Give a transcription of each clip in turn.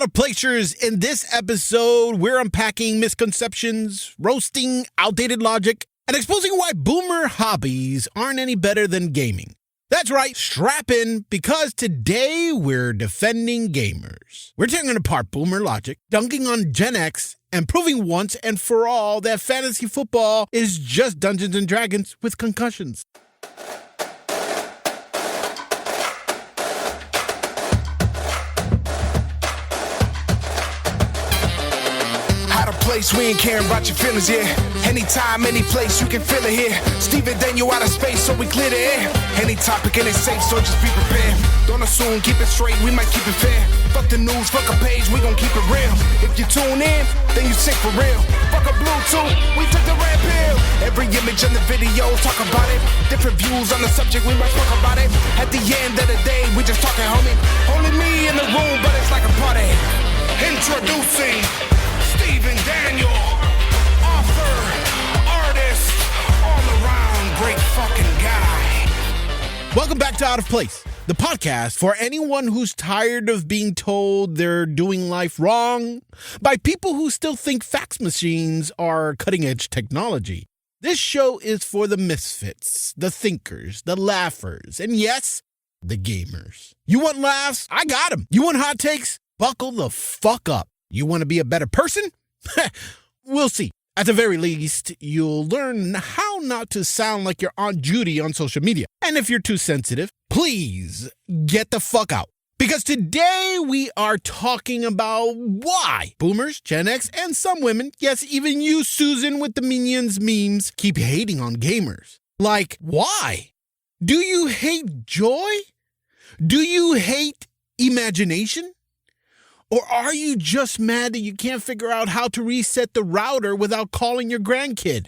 Out of Placers. In this episode, we're unpacking misconceptions, roasting outdated logic, and exposing why boomer hobbies aren't any better than gaming. That's right, strap in, because today we're defending gamers. We're taking apart boomer logic, dunking on Gen X, and proving once and for all that fantasy football is just Dungeons & Dragons with concussions. Place, we ain't caring about your feelings, yeah. Anytime, any place, you can feel it here. Steve and Daniel out of space, so we clear the air. Any topic and it's safe, so just be prepared. Don't assume, keep it straight, we might keep it fair. Fuck the news, fuck a page, we gon' keep it real. If you tune in, then you sick for real. Fuck a Bluetooth, we took the red pill. Every image in the video, talk about it. Different views on the subject, we might talk about it. At the end of the day, we just talking, homie. Only me in the room, but it's like a party. Introducing Steven Daniel, author, artist, all around great fucking guy. Welcome back to Out of Place, the podcast for anyone who's tired of being told they're doing life wrong by people who still think fax machines are cutting-edge technology. This show is for the misfits, the thinkers, the laughers, and yes, the gamers. You want laughs? I got them. You want hot takes? Buckle the fuck up. You want to be a better person? We'll see. At the very least, you'll learn how not to sound like you're Aunt Judy on social media. And if you're too sensitive, please get the fuck out. Because today we are talking about why boomers, Gen X, and some women, yes, even you, Susan, with the Minions memes, keep hating on gamers. Like, why? Do you hate joy? Do you hate imagination? Or are you just mad that you can't figure out how to reset the router without calling your grandkid?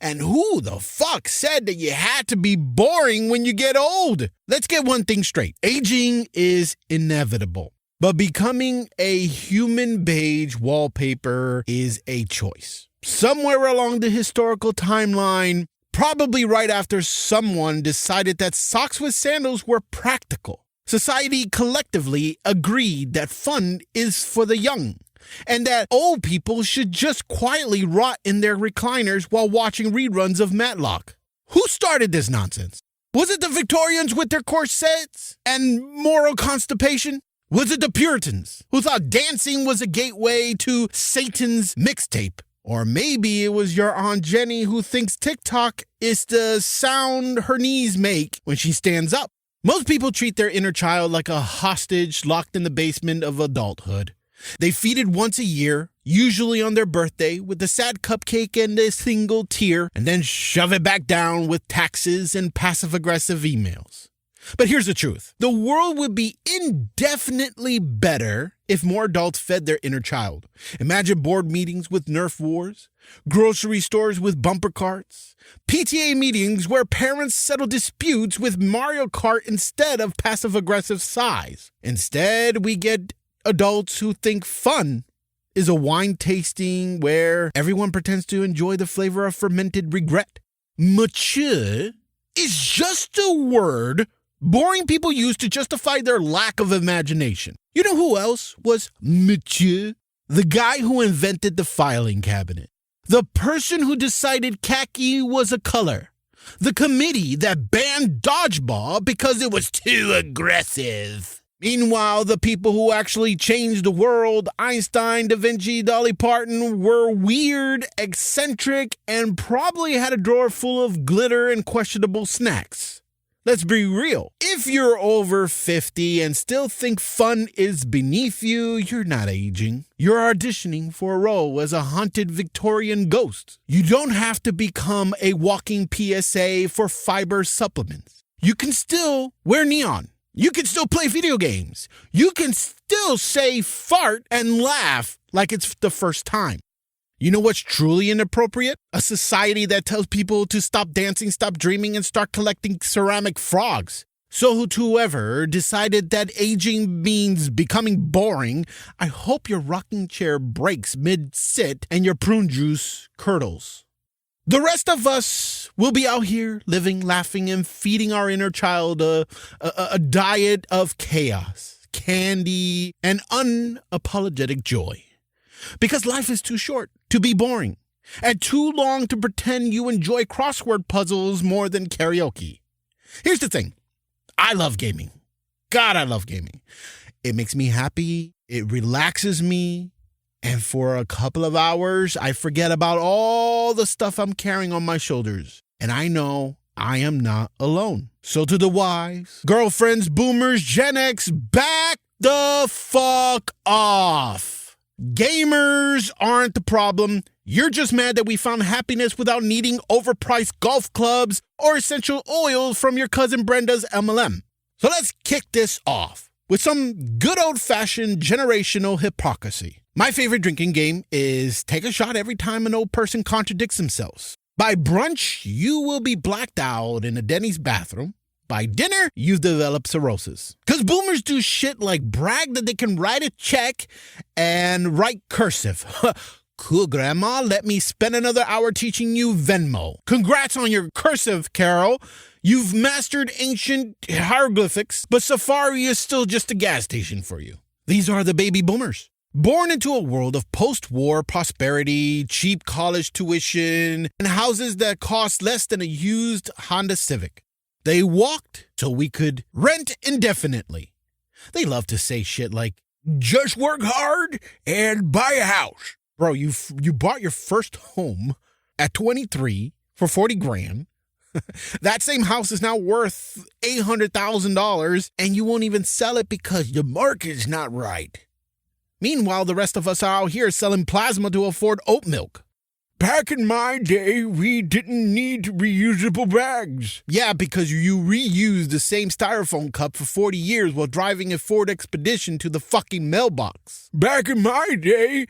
And who the fuck said that you had to be boring when you get old? Let's get one thing straight. Aging is inevitable, but becoming a human beige wallpaper is a choice. Somewhere along the historical timeline, probably right after someone decided that socks with sandals were practical, society collectively agreed that fun is for the young and that old people should just quietly rot in their recliners while watching reruns of Matlock. Who started this nonsense? Was it the Victorians with their corsets and moral constipation? Was it the Puritans who thought dancing was a gateway to Satan's mixtape? Or maybe it was your Aunt Jenny who thinks TikTok is the sound her knees make when she stands up. Most people treat their inner child like a hostage locked in the basement of adulthood. They feed it once a year, usually on their birthday, with a sad cupcake and a single tear, and then shove it back down with taxes and passive-aggressive emails. But here's the truth. The world would be indefinitely better if more adults fed their inner child. Imagine board meetings with Nerf wars, grocery stores with bumper carts, PTA meetings where parents settle disputes with Mario Kart instead of passive-aggressive sighs. Instead, we get adults who think fun is a wine tasting where everyone pretends to enjoy the flavor of fermented regret. Mature is just a word boring people use to justify their lack of imagination. You know who else was mature? The guy who invented the filing cabinet. The person who decided khaki was a color. The committee that banned dodgeball because it was too aggressive. Meanwhile, the people who actually changed the world, Einstein, Da Vinci, Dolly Parton, were weird, eccentric, and probably had a drawer full of glitter and questionable snacks. Let's be real. If you're over 50 and still think fun is beneath you, you're not aging. You're auditioning for a role as a haunted Victorian ghost. You don't have to become a walking PSA for fiber supplements. You can still wear neon. You can still play video games. You can still say fart and laugh like it's the first time. You know what's truly inappropriate? A society that tells people to stop dancing, stop dreaming, and start collecting ceramic frogs. So to whoever decided that aging means becoming boring, I hope your rocking chair breaks mid-sit and your prune juice curdles. The rest of us will be out here living, laughing, and feeding our inner child a diet of chaos. candy, and unapologetic joy. Because life is too short to be boring, and too long to pretend you enjoy crossword puzzles more than karaoke. Here's the thing. I love gaming. God, I love gaming. It makes me happy. It relaxes me. And for a couple of hours, I forget about all the stuff I'm carrying on my shoulders. And I know I am not alone. So to the wives, girlfriends, boomers, Gen X, back the fuck off. Gamers aren't the problem. You're just mad that we found happiness without needing overpriced golf clubs or essential oil from your cousin Brenda's MLM. So let's kick this off with some good old-fashioned generational hypocrisy. My favorite drinking game is take a shot every time an old person contradicts themselves. By brunch, you will be blacked out in a Denny's bathroom. By dinner, you've developed cirrhosis. Because boomers do shit like brag that they can write a check and write cursive. Cool, Grandma. Let me spend another hour teaching you Venmo. Congrats on your cursive, Carol. You've mastered ancient hieroglyphics, but Safari is still just a gas station for you. These are the baby boomers. Born into a world of post-war prosperity, cheap college tuition, and houses that cost less than a used Honda Civic. They walked so we could rent indefinitely. They love to say shit like, just work hard and buy a house. Bro, you bought your first home at 23 for 40 grand. That same house is now worth $800,000, and you won't even sell it because the market's not right. Meanwhile, the rest of us are out here selling plasma to afford oat milk. Back in my day, we didn't need reusable bags. Yeah, because you reused the same styrofoam cup for 40 years while driving a Ford Expedition to the fucking mailbox. Back in my day,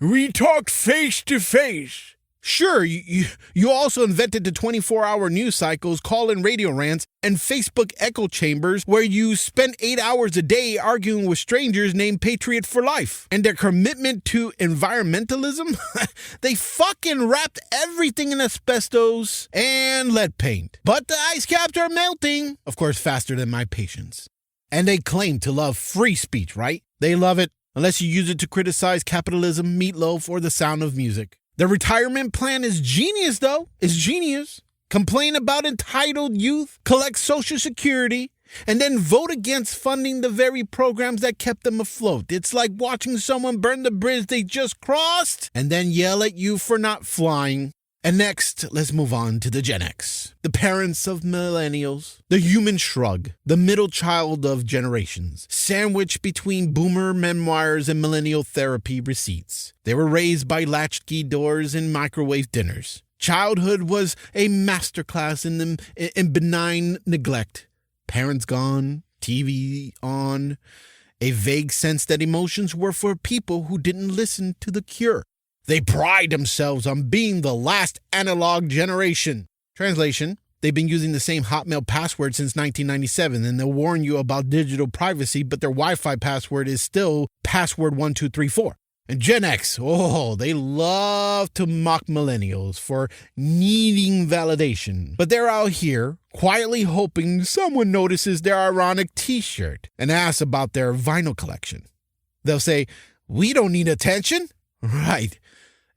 we talked face to face. Sure, you also invented the 24-hour news cycles, call-in radio rants, and Facebook echo chambers where you spent 8 hours a day arguing with strangers named Patriot for Life. And their commitment to environmentalism? They fucking wrapped everything in asbestos and lead paint. But the ice caps are melting. Of course, faster than my patience. And they claim to love free speech, right? They love it, unless you use it to criticize capitalism, meatloaf, or the sound of music. The retirement plan is genius, though. It's genius. Complain about entitled youth, collect Social Security, and then vote against funding the very programs that kept them afloat. It's like watching someone burn the bridge they just crossed and then yell at you for not flying. And next, let's move on to the Gen X, the parents of millennials, the human shrug, the middle child of generations, sandwiched between boomer memoirs and millennial therapy receipts. They were raised by latchkey doors and microwave dinners. Childhood was a masterclass in benign neglect. Parents gone, TV on, a vague sense that emotions were for people who didn't listen to The Cure. They pride themselves on being the last analog generation. Translation, they've been using the same Hotmail password since 1997, and they'll warn you about digital privacy, but their Wi-Fi password is still password 1234. And Gen X, they love to mock millennials for needing validation. But they're out here quietly hoping someone notices their ironic t-shirt and asks about their vinyl collection. They'll say, we don't need attention. Right.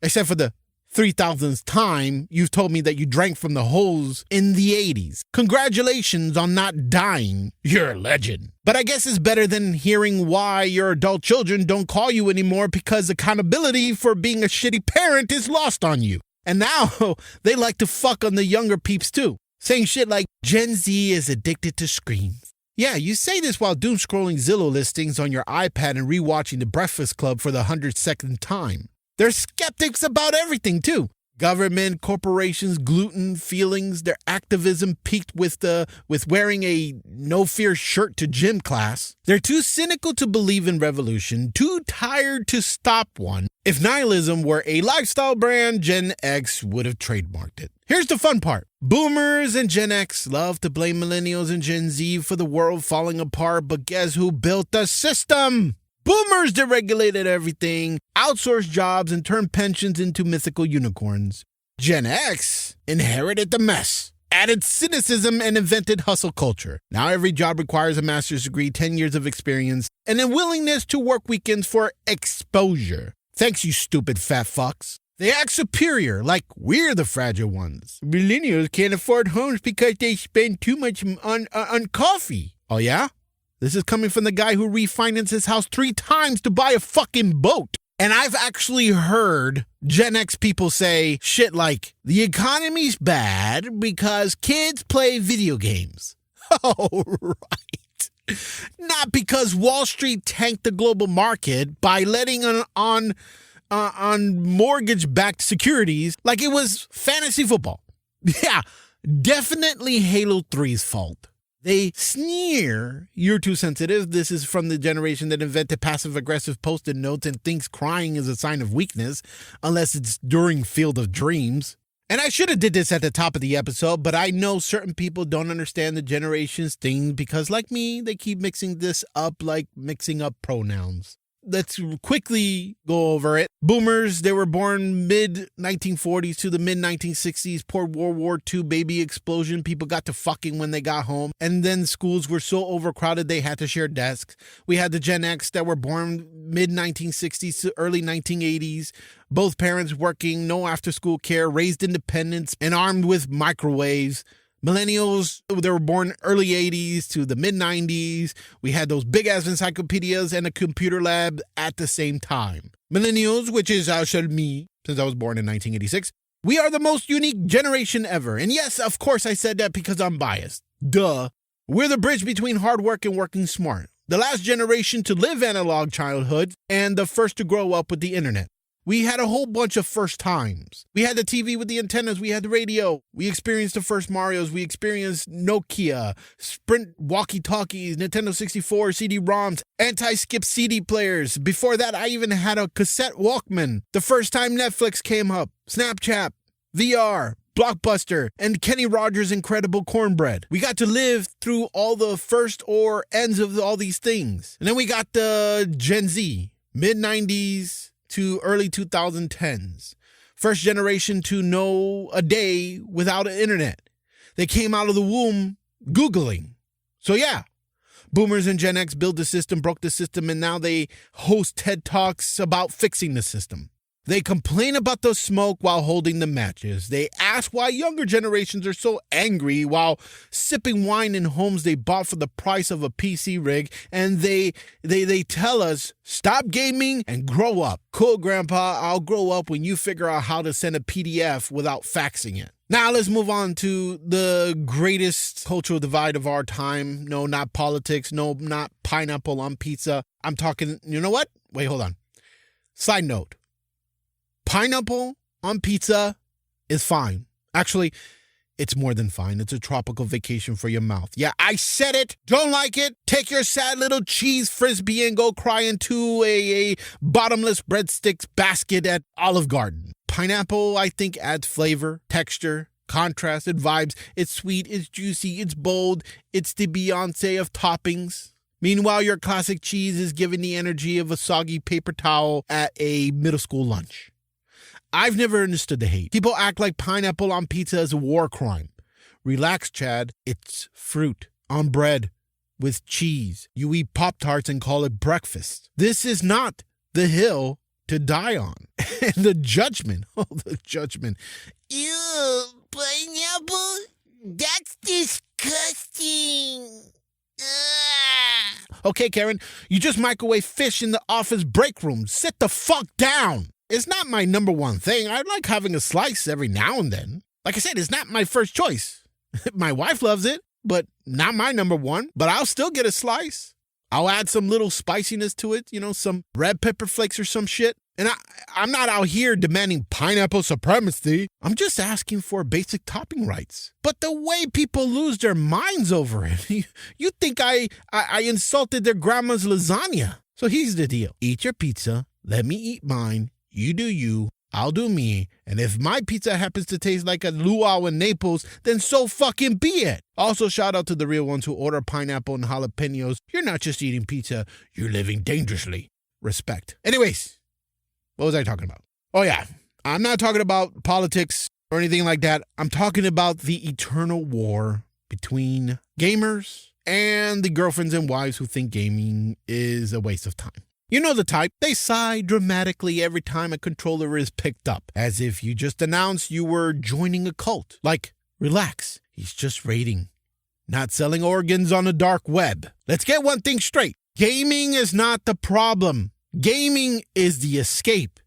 Except for the 3,000th time you've told me that you drank from the hose in the 80s. Congratulations on not dying. You're a legend. But I guess it's better than hearing why your adult children don't call you anymore because accountability for being a shitty parent is lost on you. And now they like to fuck on the younger peeps too, saying shit like Gen Z is addicted to screens. Yeah, you say this while doom scrolling Zillow listings on your iPad and rewatching The Breakfast Club for the 102nd time. They're skeptics about everything, too. Government, corporations, gluten, feelings, their activism peaked with wearing a no-fear shirt to gym class. They're too cynical to believe in revolution, too tired to stop one. If nihilism were a lifestyle brand, Gen X would have trademarked it. Here's the fun part. Boomers and Gen X love to blame millennials and Gen Z for the world falling apart, but guess who built the system? Boomers deregulated everything, outsourced jobs, and turned pensions into mythical unicorns. Gen X inherited the mess added cynicism, and invented hustle culture. Now every job requires a master's degree, 10 years of experience, and a willingness to work weekends for exposure. Thanks, you stupid fat fucks. They act superior, like we're the fragile ones. Millennials can't afford homes because they spend too much on coffee. Oh yeah? This is coming from the guy who refinanced his house 3 times to buy a fucking boat. And I've actually heard Gen X people say shit like, the economy's bad because kids play video games. Oh, right. Not because Wall Street tanked the global market by letting on mortgage-backed securities like it was fantasy football. Yeah, definitely Halo 3's fault. They sneer, you're too sensitive. This is from the generation that invented passive-aggressive post-it notes and thinks crying is a sign of weakness, unless it's during Field of Dreams. And I should have did this at the top of the episode, but I know certain people don't understand the generation's thing because, like me, they keep mixing this up like mixing up pronouns. Let's quickly go over it. Boomers, they were born mid-1940s to the mid-1960s. Poor World War II baby explosion. People got to fucking when they got home. And then schools were so overcrowded they had to share desks. We had the Gen X that were born mid-1960s to early 1980s. Both parents working, no after-school care, raised independents, and armed with microwaves. Millennials, they were born early 80s to the mid-90s. We had those big-ass encyclopedias and a computer lab at the same time. Millennials, which is me, since I was born in 1986, we are the most unique generation ever. And yes, of course I said that because I'm biased. Duh. We're the bridge between hard work and working smart. The last generation to live analog childhood and the first to grow up with the internet. We had a whole bunch of first times. We had the TV with the antennas. We had the radio. We experienced the first Marios. We experienced Nokia, Sprint walkie-talkies, Nintendo 64, CD-ROMs, anti-skip CD players. Before that, I even had a cassette Walkman. The first time Netflix came up, Snapchat, VR, Blockbuster, and Kenny Rogers' Incredible Cornbread. We got to live through all the first or ends of all these things. And then we got the Gen Z, mid-90s, to early 2010s. First generation to know a day without an internet. They came out of the womb Googling. So yeah, boomers and Gen X built the system, broke the system, and now they host TED Talks about fixing the system. They complain about the smoke while holding the matches. They ask why younger generations are so angry while sipping wine in homes they bought for the price of a PC rig. And they tell us, stop gaming and grow up. Cool, Grandpa, I'll grow up when you figure out how to send a PDF without faxing it. Now let's move on to the greatest cultural divide of our time. No, not politics. No, not pineapple on pizza. I'm talking, you know what? Wait, hold on. Side note. Pineapple on pizza is fine. Actually, it's more than fine. It's a tropical vacation for your mouth. Yeah, I said it. Don't like it? Take your sad little cheese frisbee and go cry into a bottomless breadsticks basket at Olive Garden. Pineapple, I think, adds flavor, texture, contrast, it vibes. It's sweet, it's juicy, it's bold. It's the Beyonce of toppings. Meanwhile, your classic cheese is giving the energy of a soggy paper towel at a middle school lunch. I've never understood the hate. People act like pineapple on pizza is a war crime. Relax, Chad. It's fruit on bread with cheese. You eat Pop-Tarts and call it breakfast. This is not the hill to die on. And the judgment. Oh, the judgment. Ew, pineapple? That's disgusting. Ugh. Okay, Karen, you just microwave fish in the office break room. Sit the fuck down. It's not my number one thing. I like having a slice every now and then. Like I said, it's not my first choice. My wife loves it, but not my number one. But I'll still get a slice. I'll add some little spiciness to it, some red pepper flakes or some shit. And I'm not out here demanding pineapple supremacy. I'm just asking for basic topping rights. But the way people lose their minds over it, you think I insulted their grandma's lasagna. So here's the deal. Eat your pizza. Let me eat mine. You do you, I'll do me, and if my pizza happens to taste like a luau in Naples, then so fucking be it. Also, shout out to the real ones who order pineapple and jalapenos. You're not just eating pizza, you're living dangerously. Respect. Anyways, what was I talking about? Oh yeah, I'm not talking about politics or anything like that. I'm talking about the eternal war between gamers and the girlfriends and wives who think gaming is a waste of time. You know the type. They sigh dramatically every time a controller is picked up, as if you just announced you were joining a cult. Like, relax, he's just raiding, not selling organs on the dark web. Let's get one thing straight. Gaming is not the problem. Gaming is the escape,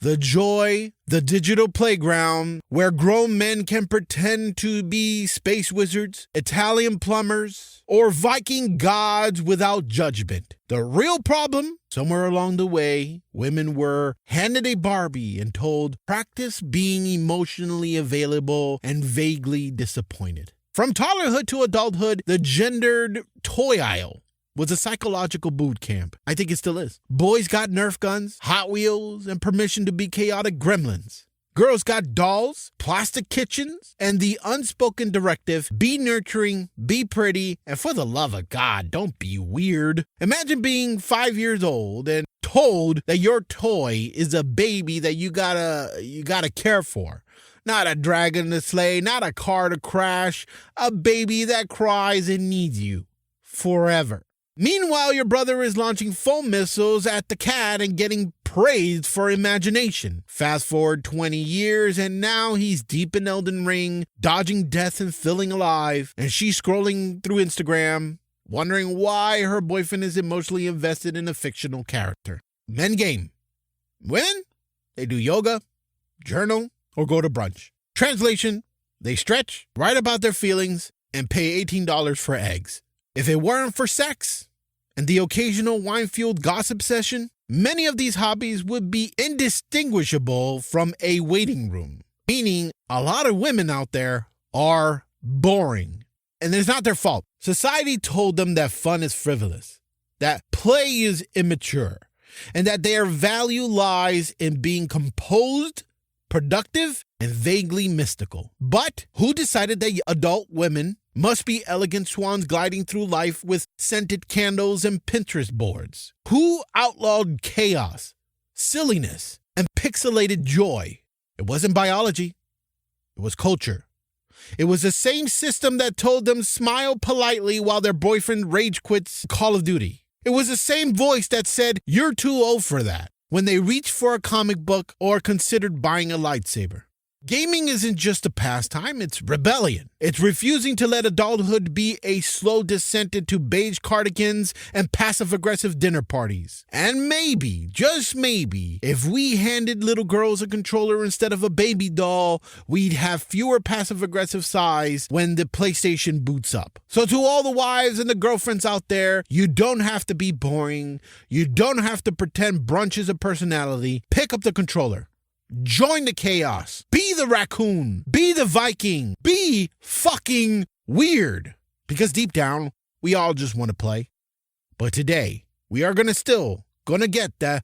the joy, the digital playground where grown men can pretend to be space wizards, Italian plumbers, or Viking gods without judgment. The real problem, somewhere along the way, women were handed a Barbie and told, practice being emotionally available and vaguely disappointed. From toddlerhood to adulthood, the gendered toy aisle was a psychological boot camp. I think it still is. Boys got Nerf guns, Hot Wheels, and permission to be chaotic gremlins. Girls got dolls, plastic kitchens, and the unspoken directive, be nurturing, be pretty, and for the love of God, don't be weird. Imagine being 5 years old and told that your toy is a baby that you gotta care for. Not a dragon to slay, not a car to crash, a baby that cries and needs you forever. Meanwhile, your brother is launching foam missiles at the cat and getting praised for imagination. Fast forward 20 years, and now he's deep in Elden Ring, dodging death and feeling alive, and she's scrolling through Instagram, wondering why her boyfriend is emotionally invested in a fictional character. Men game. Women? They do yoga, journal, or go to brunch. Translation, they stretch, write about their feelings, and pay $18 for eggs. If it weren't for sex and the occasional wine-fueled gossip session, many of these hobbies would be indistinguishable from a waiting room, meaning a lot of women out there are boring. And it's not their fault. Society told them that fun is frivolous, that play is immature, and that their value lies in being composed, productive, and vaguely mystical. But who decided that adult women must be elegant swans gliding through life with scented candles and Pinterest boards? Who outlawed chaos, silliness, and pixelated joy? It wasn't biology. It was culture. It was the same system that told them smile politely while their boyfriend rage quits Call of Duty. It was the same voice that said, you're too old for that, when they reached for a comic book or considered buying a lightsaber. Gaming isn't just a pastime, it's rebellion. It's refusing to let adulthood be a slow descent into beige cardigans and passive-aggressive dinner parties. And maybe, just maybe, if we handed little girls a controller instead of a baby doll, we'd have fewer passive-aggressive sighs when the PlayStation boots up. So to all the wives and the girlfriends out there, you don't have to be boring. You don't have to pretend brunch is a personality. Pick up the controller. Join the chaos. Be the raccoon. Be the Viking. Be fucking weird. Because deep down, we all just want to play. But today, we are still gonna get the,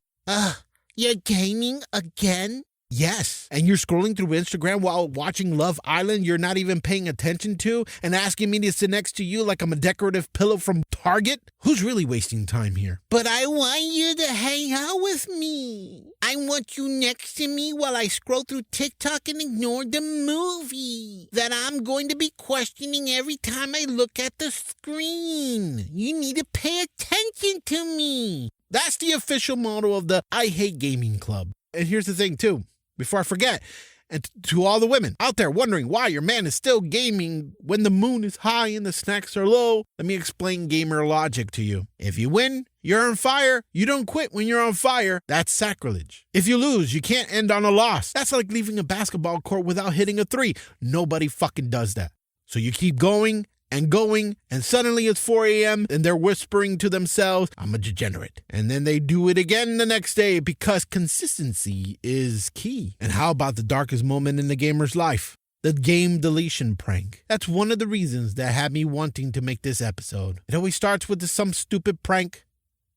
You're gaming again? yes. And you're scrolling through Instagram while watching Love Island you're not even paying attention to and asking me to sit next to you like I'm a decorative pillow from Target? Who's really wasting time here? But I want you to hang out with me. I want you next to me while I scroll through TikTok and ignore the movie that I'm going to be questioning every time I look at the screen. You need to pay attention to me. That's the official motto of the I Hate Gaming Club. And here's the thing, too, before I forget, and to all the women out there wondering why your man is still gaming when the moon is high and the snacks are low, let me explain gamer logic to you. If you win, you're on fire. You don't quit when you're on fire. That's sacrilege. If you lose, you can't end on a loss. That's like leaving a basketball court without hitting a three. Nobody fucking does that. So you keep going, and suddenly it's 4 a.m. and they're whispering to themselves, I'm a degenerate. And then they do it again the next day because consistency is key. And how about the darkest moment in the gamer's life? The game deletion prank. That's one of the reasons that had me wanting to make this episode. It always starts with some stupid prank,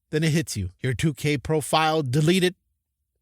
then it hits you. Your 2K profile deleted.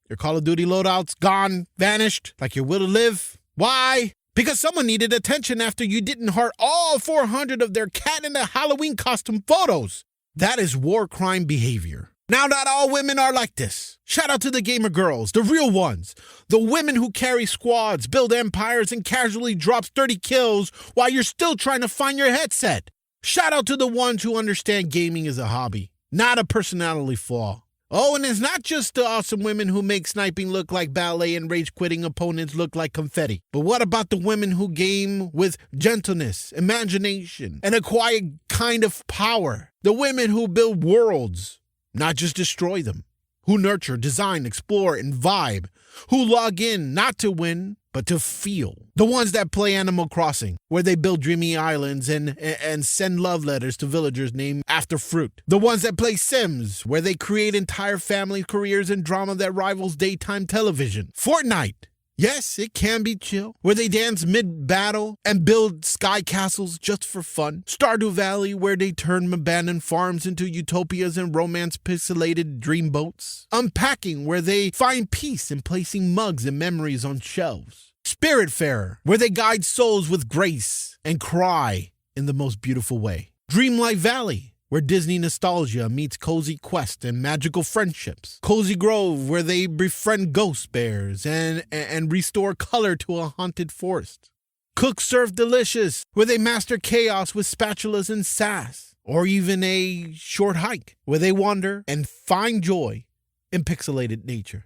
Your Call of Duty loadout's gone, vanished, like your will to live. Why? Because someone needed attention after you didn't heart all 400 of their cat in a Halloween costume photos. That is war crime behavior. Now, not all women are like this. Shout out to the gamer girls, the real ones. The women who carry squads, build empires, and casually drops 30 kills while you're still trying to find your headset. Shout out to the ones who understand gaming is a hobby, not a personality flaw. Oh, and it's not just the awesome women who make sniping look like ballet and rage-quitting opponents look like confetti. But what about the women who game with gentleness, imagination, and a quiet kind of power? The women who build worlds, not just destroy them. Who nurture, design, explore, and vibe. Who log in not to win, but to feel. The ones that play Animal Crossing, where they build dreamy islands and send love letters to villagers named after fruit. The ones that play Sims, where they create entire family careers in drama that rivals daytime television. Fortnite. Yes, it can be chill, where they dance mid-battle and build sky castles just for fun. Stardew Valley, where they turn abandoned farms into utopias and romance-pixelated dreamboats. Unpacking, where they find peace in placing mugs and memories on shelves. Spiritfarer, where they guide souls with grace and cry in the most beautiful way. Dreamlight Valley, where Disney nostalgia meets cozy quest and magical friendships. Cozy Grove, where they befriend ghost bears and restore color to a haunted forest. Cook Serve Delicious, where they master chaos with spatulas and sass. Or even a short hike, where they wander and find joy in pixelated nature.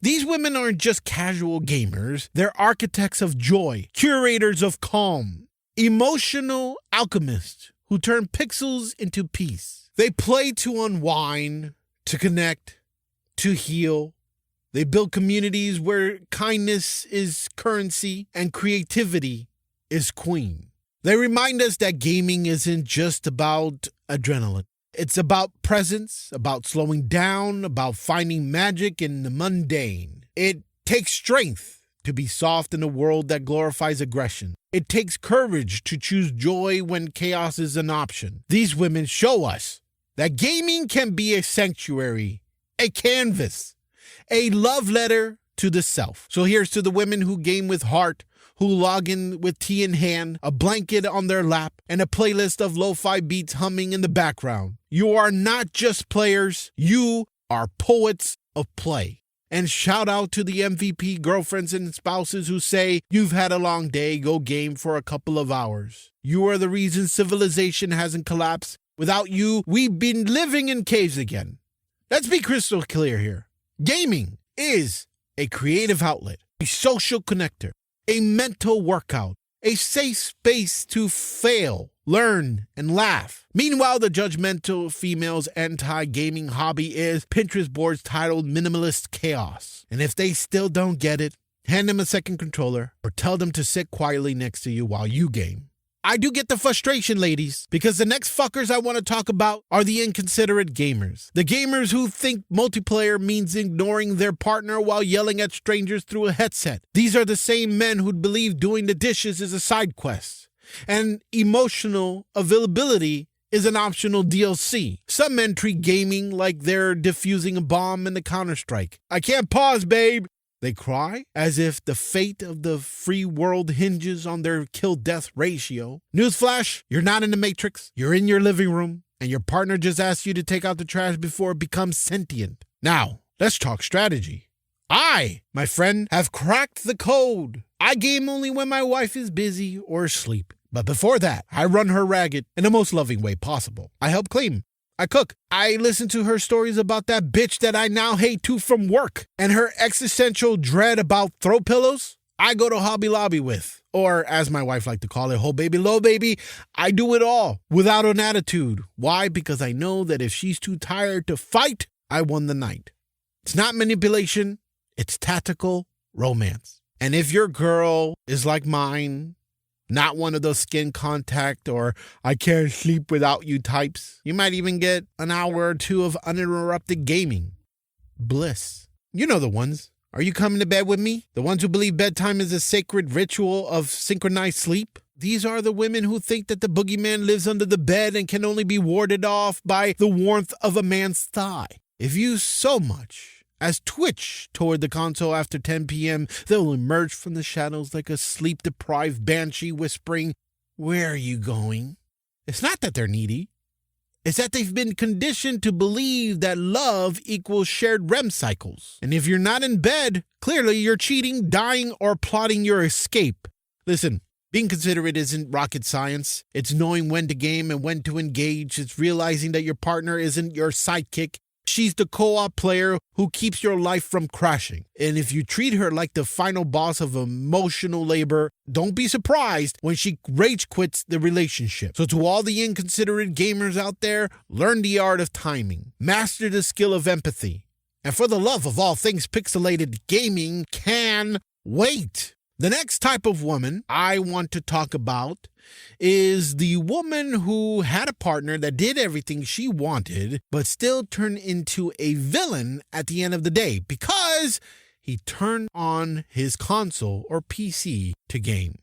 These women aren't just casual gamers, they're architects of joy, curators of calm, emotional alchemists who turn pixels into peace. They play to unwind, to connect, to heal. They build communities where kindness is currency and creativity is queen. They remind us that gaming isn't just about adrenaline. It's about presence, about slowing down, about finding magic in the mundane. It takes strength to be soft in a world that glorifies aggression. It takes courage to choose joy when chaos is an option. These women show us that gaming can be a sanctuary, a canvas, a love letter to the self. So here's to the women who game with heart, who log in with tea in hand, a blanket on their lap, and a playlist of lo-fi beats humming in the background. You are not just players, you are poets of play. And shout out to the MVP girlfriends and spouses who say, you've had a long day, go game for a couple of hours. You are the reason civilization hasn't collapsed. Without you, we've been living in caves again. Let's be crystal clear here. Gaming is a creative outlet, a social connector, a mental workout, a safe space to fail, learn, and laugh. Meanwhile, the judgmental female's anti-gaming hobby is Pinterest boards titled Minimalist Chaos. And if they still don't get it, hand them a second controller or tell them to sit quietly next to you while you game. I do get the frustration, ladies, because the next fuckers I want to talk about are the inconsiderate gamers. The gamers who think multiplayer means ignoring their partner while yelling at strangers through a headset. These are the same men who believe doing the dishes is a side quest, and emotional availability is an optional DLC. Some men treat gaming like they're defusing a bomb in the Counter-Strike. I can't pause, babe. They cry as if the fate of the free world hinges on their kill-death ratio. Newsflash, you're not in the Matrix. You're in your living room, and your partner just asked you to take out the trash before it becomes sentient. Now, let's talk strategy. I, my friend, have cracked the code. I game only when my wife is busy or asleep. But before that, I run her ragged in the most loving way possible. I help clean. I cook. I listen to her stories about that bitch that I now hate too from work and her existential dread about throw pillows. I go to Hobby Lobby with, or as my wife liked to call it, ho baby, low baby. I do it all without an attitude. Why? Because I know that if she's too tired to fight, I won the night. It's not manipulation. It's tactical romance. And if your girl is like mine, not one of those skin contact or I can't sleep without you types, you might even get an hour or two of uninterrupted gaming. Bliss. You know the ones. Are you coming to bed with me? The ones who believe bedtime is a sacred ritual of synchronized sleep? These are the women who think that the boogeyman lives under the bed and can only be warded off by the warmth of a man's thigh. If you so much as twitch toward the console after 10 p.m., they'll emerge from the shadows like a sleep-deprived banshee whispering, "Where are you going?" It's not that they're needy. is that they've been conditioned to believe that love equals shared REM cycles. And if you're not in bed, clearly you're cheating, dying, or plotting your escape. Listen, being considerate isn't rocket science. It's knowing when to game and when to engage. It's realizing that your partner isn't your sidekick. She's the co-op player who keeps your life from crashing. And if you treat her like the final boss of emotional labor, don't be surprised when she rage quits the relationship. So to all the inconsiderate gamers out there, learn the art of timing. Master the skill of empathy. And for the love of all things pixelated, gaming can wait. The next type of woman I want to talk about is the woman who had a partner that did everything she wanted, but still turned into a villain at the end of the day because he turned on his console or PC to game.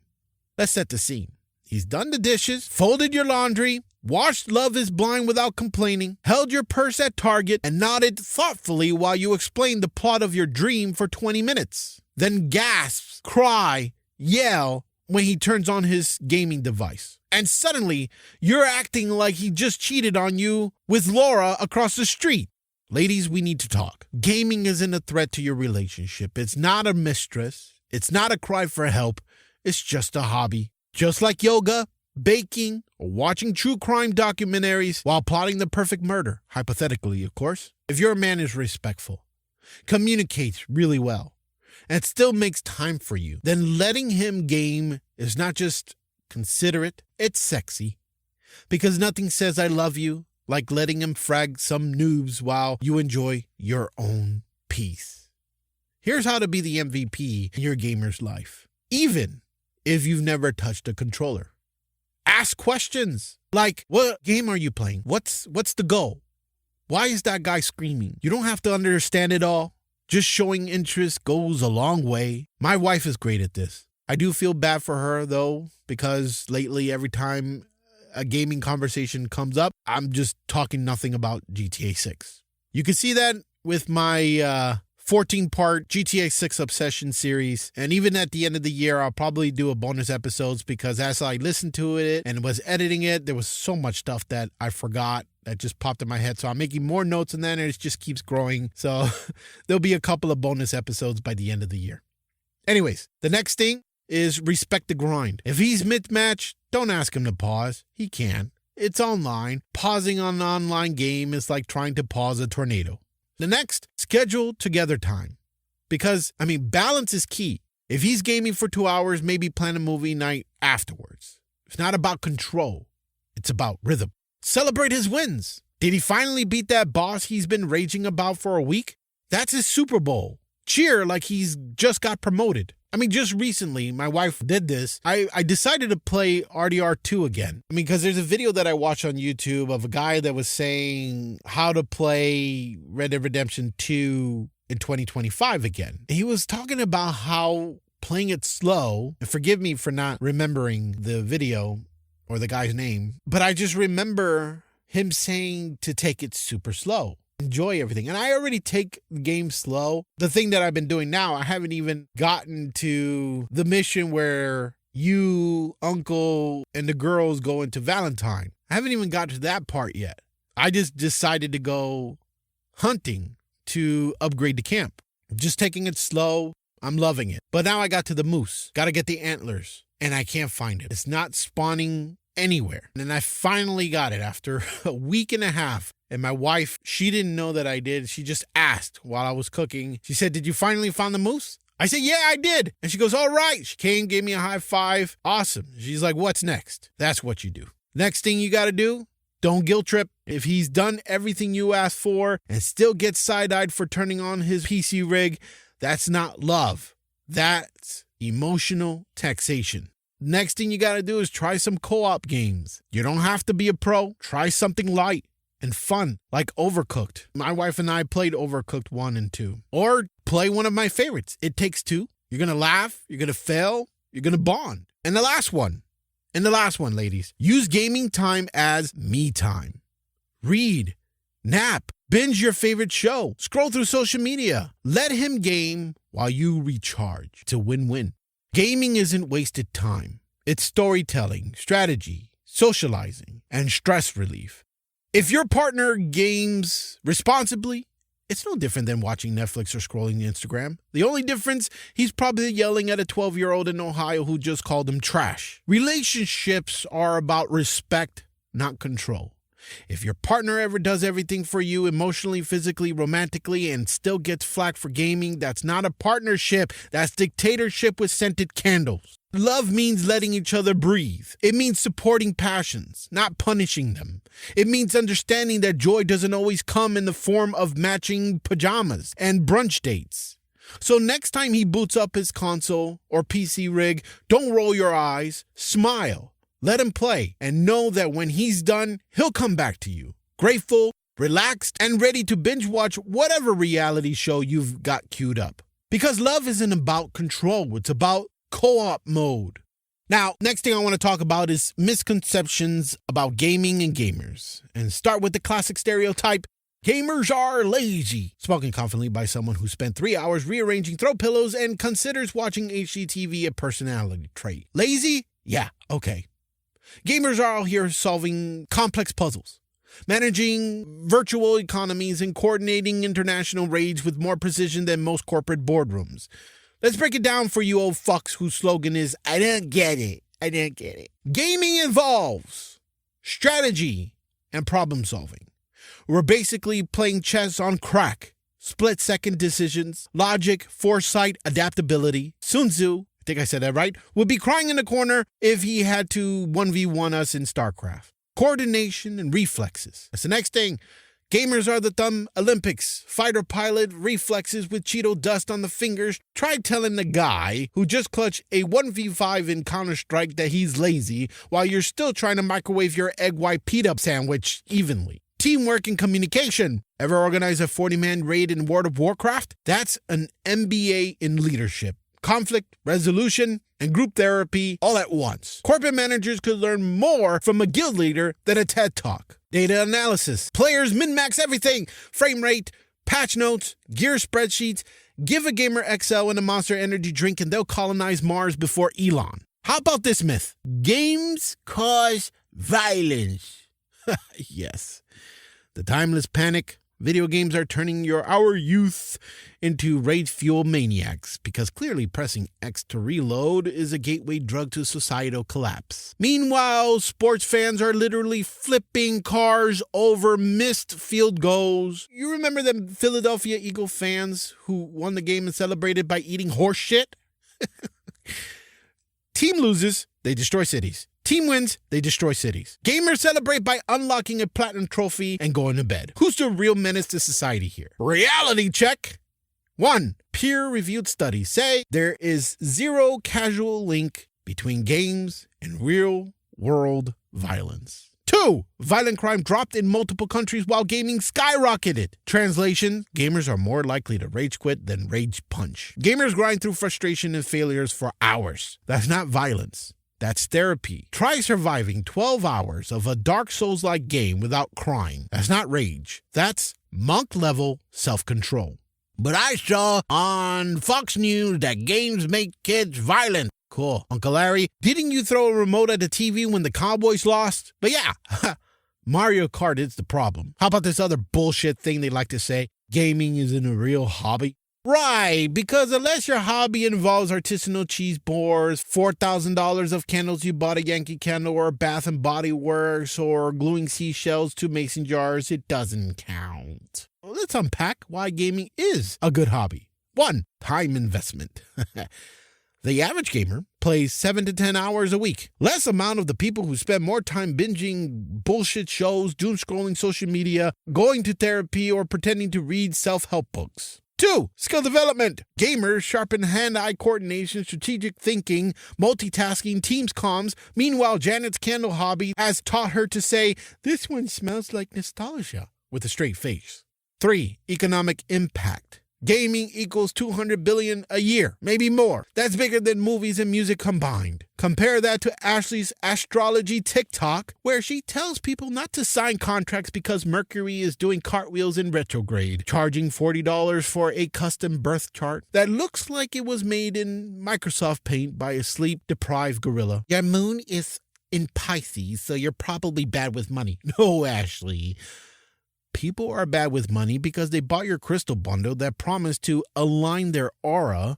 Let's set the scene. He's done the dishes, folded your laundry, watched Love is Blind without complaining, held your purse at Target, and nodded thoughtfully while you explained the plot of your dream for 20 minutes. Then gasps, cry, yell when he turns on his gaming device. And suddenly, you're acting like he just cheated on you with Laura across the street. Ladies, we need to talk. Gaming isn't a threat to your relationship. It's not a mistress. It's not a cry for help. It's just a hobby. Just like yoga, baking, or watching true crime documentaries while plotting the perfect murder. Hypothetically, of course. If your man is respectful, communicates really well, and still makes time for you, then letting him game is not just considerate, it's sexy. Because nothing says I love you like letting him frag some noobs while you enjoy your own peace. Here's how to be the MVP in your gamer's life, even if you've never touched a controller. Ask questions like, what game are you playing? What's the goal? Why is that guy screaming? You don't have to understand it all. Just showing interest goes a long way. My wife is great at this. I do feel bad for her, though, because lately every time a gaming conversation comes up, I'm just talking nothing about GTA 6. You can see that with my 14-part GTA 6 Obsession series. And even at the end of the year, I'll probably do a bonus episodes because as I listened to it and was editing it, there was so much stuff that I forgot that just popped in my head. So I'm making more notes and then it just keeps growing. So there'll be a couple of bonus episodes by the end of the year. Anyways, the next thing is respect the grind. If he's mid-match, don't ask him to pause. He can. It's online. Pausing on an online game is like trying to pause a tornado. The next, schedule together time. Because, balance is key. If he's gaming for 2 hours, maybe plan a movie night afterwards. It's not about control. It's about rhythm. Celebrate his wins. Did he finally beat that boss he's been raging about for a week? That's his Super Bowl. Cheer like he's just got promoted. Just recently, my wife did this. I decided to play RDR2 again. Because there's a video that I watched on YouTube of a guy that was saying how to play Red Dead Redemption 2 in 2025 again. He was talking about how playing it slow, and forgive me for not remembering the video or the guy's name, but I just remember him saying to take it super slow. Enjoy everything. And I already take the game slow. The thing that I've been doing now, I haven't even gotten to the mission where you, Uncle, and the girls go into Valentine. I haven't even got to that part yet. I just decided to go hunting to upgrade the camp. Just taking it slow. I'm loving it. But now I got to the moose. Got to get the antlers. And I can't find it. It's not spawning anywhere. And then I finally got it after a week and a half. And my wife, she didn't know that I did. She just asked while I was cooking. She said, "Did you finally find the moose?" I said, "Yeah, I did." And she goes, "All right." She came, gave me a high five. Awesome. She's like, "What's next?" That's what you do. Next thing you got to do, don't guilt trip. If he's done everything you asked for and still gets side-eyed for turning on his PC rig, that's not love. That's emotional taxation. Next thing you got to do is try some co-op games. You don't have to be a pro. Try something light and fun, like Overcooked. My wife and I played Overcooked 1 and 2. Or play one of my favorites, It Takes Two. You're going to laugh, you're going to fail, you're going to bond. And the last one, ladies, use gaming time as me time. Read, nap, binge your favorite show, scroll through social media. Let him game while you recharge. It's a win-win. Gaming isn't wasted time. It's storytelling, strategy, socializing, and stress relief. If your partner games responsibly, it's no different than watching Netflix or scrolling Instagram. The only difference, he's probably yelling at a 12-year-old in Ohio who just called him trash. Relationships are about respect, not control. If your partner ever does everything for you emotionally, physically, romantically, and still gets flack for gaming, that's not a partnership. That's dictatorship with scented candles. Love means letting each other breathe. It means supporting passions, not punishing them. It means understanding that joy doesn't always come in the form of matching pajamas and brunch dates. So next time he boots up his console or PC rig, don't roll your eyes, smile. Let him play and know that when he's done, he'll come back to you, grateful, relaxed, and ready to binge watch whatever reality show you've got queued up. Because love isn't about control, it's about co-op mode. Now, next thing I want to talk about is misconceptions about gaming and gamers. And start with the classic stereotype, gamers are lazy. Spoken confidently by someone who spent 3 hours rearranging throw pillows and considers watching HGTV a personality trait. Lazy? Yeah, okay. Gamers are out here solving complex puzzles, managing virtual economies, and coordinating international raids with more precision than most corporate boardrooms. Let's break it down for you old fucks whose slogan is, I don't get it. I don't get it. Gaming involves strategy and problem solving. We're basically playing chess on crack. Split-second decisions, logic, foresight, adaptability. Sun Tzu, I think I said that right, would be crying in the corner if he had to 1v1 us in StarCraft. Coordination and reflexes. That's the next thing. Gamers are the thumb Olympics. Fighter pilot reflexes with Cheeto dust on the fingers. Try telling the guy who just clutched a 1v5 in Counter-Strike that he's lazy while you're still trying to microwave your egg white pita sandwich evenly. Teamwork and communication. Ever organize a 40-man raid in World of Warcraft? That's an MBA in leadership. Conflict, resolution, and group therapy all at once. Corporate managers could learn more from a guild leader than a TED Talk. Data analysis. Players min-max everything. Frame rate, patch notes, gear spreadsheets. Give a gamer XL and a Monster Energy drink and they'll colonize Mars before Elon. How about this myth? Games cause violence. Yes. The timeless panic. Video games are turning our youth into rage-fueled maniacs because clearly pressing X to reload is a gateway drug to societal collapse. Meanwhile, sports fans are literally flipping cars over missed field goals. You remember them Philadelphia Eagle fans who won the game and celebrated by eating horse shit? Team loses, they destroy cities. Team wins, they destroy cities. Gamers celebrate by unlocking a platinum trophy and going to bed. Who's the real menace to society here? Reality check. 1. Peer-reviewed studies say there is zero causal link between games and real-world violence. 2. Violent crime dropped in multiple countries while gaming skyrocketed. Translation, gamers are more likely to rage quit than rage punch. Gamers grind through frustration and failures for hours. That's not violence. That's therapy. Try surviving 12 hours of a Dark Souls-like game without crying. That's not rage. That's monk-level self-control. But I saw on Fox News that games make kids violent. Cool. Uncle Larry, didn't you throw a remote at the TV when the Cowboys lost? But yeah, Mario Kart is the problem. How about this other bullshit thing they like to say? Gaming isn't a real hobby. Right, because unless your hobby involves artisanal cheese boards, $4,000 of candles you bought at Yankee Candle or Bath and Body Works, or gluing seashells to mason jars, it doesn't count. Well, let's unpack why gaming is a good hobby. 1. Time investment. The average gamer plays 7 to 10 hours a week. Less amount of the people who spend more time binging bullshit shows, doom scrolling social media, going to therapy, or pretending to read self-help books. 2. Skill development. Gamers sharpen hand-eye coordination, strategic thinking, multitasking, teams comms. Meanwhile, Janet's candle hobby has taught her to say, "This one smells like nostalgia," with a straight face. 3. Economic impact. Gaming equals $200 billion a year, maybe more. That's bigger than movies and music combined. Compare that to Ashley's astrology TikTok, where she tells people not to sign contracts because Mercury is doing cartwheels in retrograde, charging $40 for a custom birth chart that looks like it was made in Microsoft Paint by a sleep-deprived gorilla. Your moon is in Pisces, so you're probably bad with money. No, Ashley. People are bad with money because they bought your crystal bundle that promised to align their aura,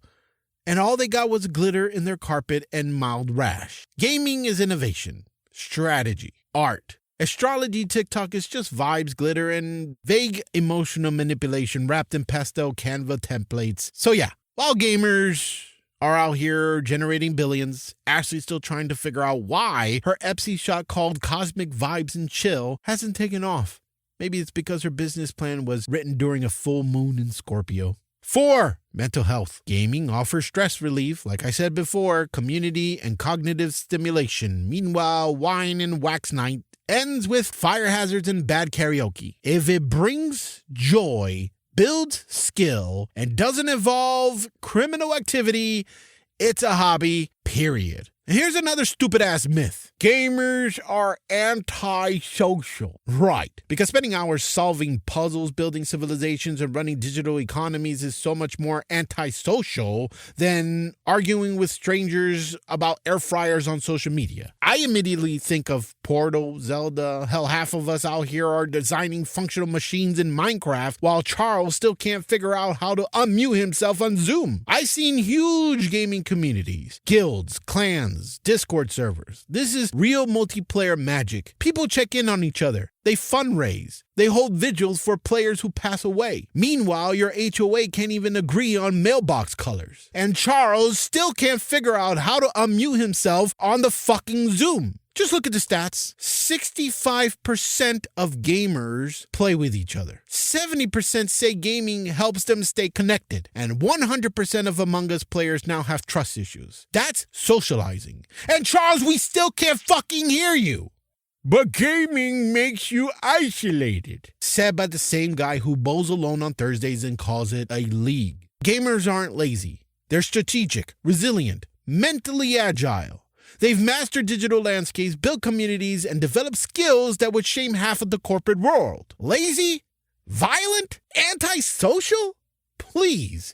and all they got was glitter in their carpet and mild rash. Gaming is innovation, strategy, art. Astrology TikTok is just vibes, glitter, and vague emotional manipulation wrapped in pastel Canva templates. So yeah, while gamers are out here generating billions, Ashley's still trying to figure out why her Etsy shop called Cosmic Vibes and Chill hasn't taken off. Maybe it's because her business plan was written during a full moon in Scorpio. 4. Mental health. Gaming offers stress relief, like I said before, community and cognitive stimulation. Meanwhile, wine and wax night ends with fire hazards and bad karaoke. If it brings joy, builds skill, and doesn't involve criminal activity, it's a hobby, period. And here's another stupid-ass myth. Gamers are anti-social. Right. Because spending hours solving puzzles, building civilizations, and running digital economies is so much more anti-social than arguing with strangers about air fryers on social media. I immediately think of Portal, Zelda. Hell, half of us out here are designing functional machines in Minecraft, while Charles still can't figure out how to unmute himself on Zoom. I've seen huge gaming communities, guilds, clans, Discord servers. This is real multiplayer magic. People check in on each other. They fundraise. They hold vigils for players who pass away. Meanwhile, your HOA can't even agree on mailbox colors. And Charles still can't figure out how to unmute himself on the fucking Zoom. Just look at the stats. 65% of gamers play with each other. 70% say gaming helps them stay connected. And 100% of Among Us players now have trust issues. That's socializing. And Charles, we still can't fucking hear you. But gaming makes you isolated. Said by the same guy who bowls alone on Thursdays and calls it a league. Gamers aren't lazy. They're strategic, resilient, mentally agile. They've mastered digital landscapes, built communities, and developed skills that would shame half of the corporate world. Lazy? Violent? Antisocial? Please.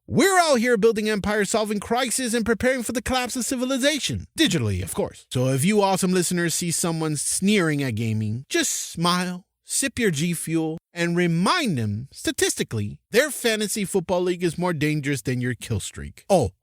We're out here building empires, solving crises, and preparing for the collapse of civilization. Digitally, of course. So if you awesome listeners see someone sneering at gaming, just smile, sip your G Fuel, and remind them, statistically, their fantasy football league is more dangerous than your kill streak. Oh,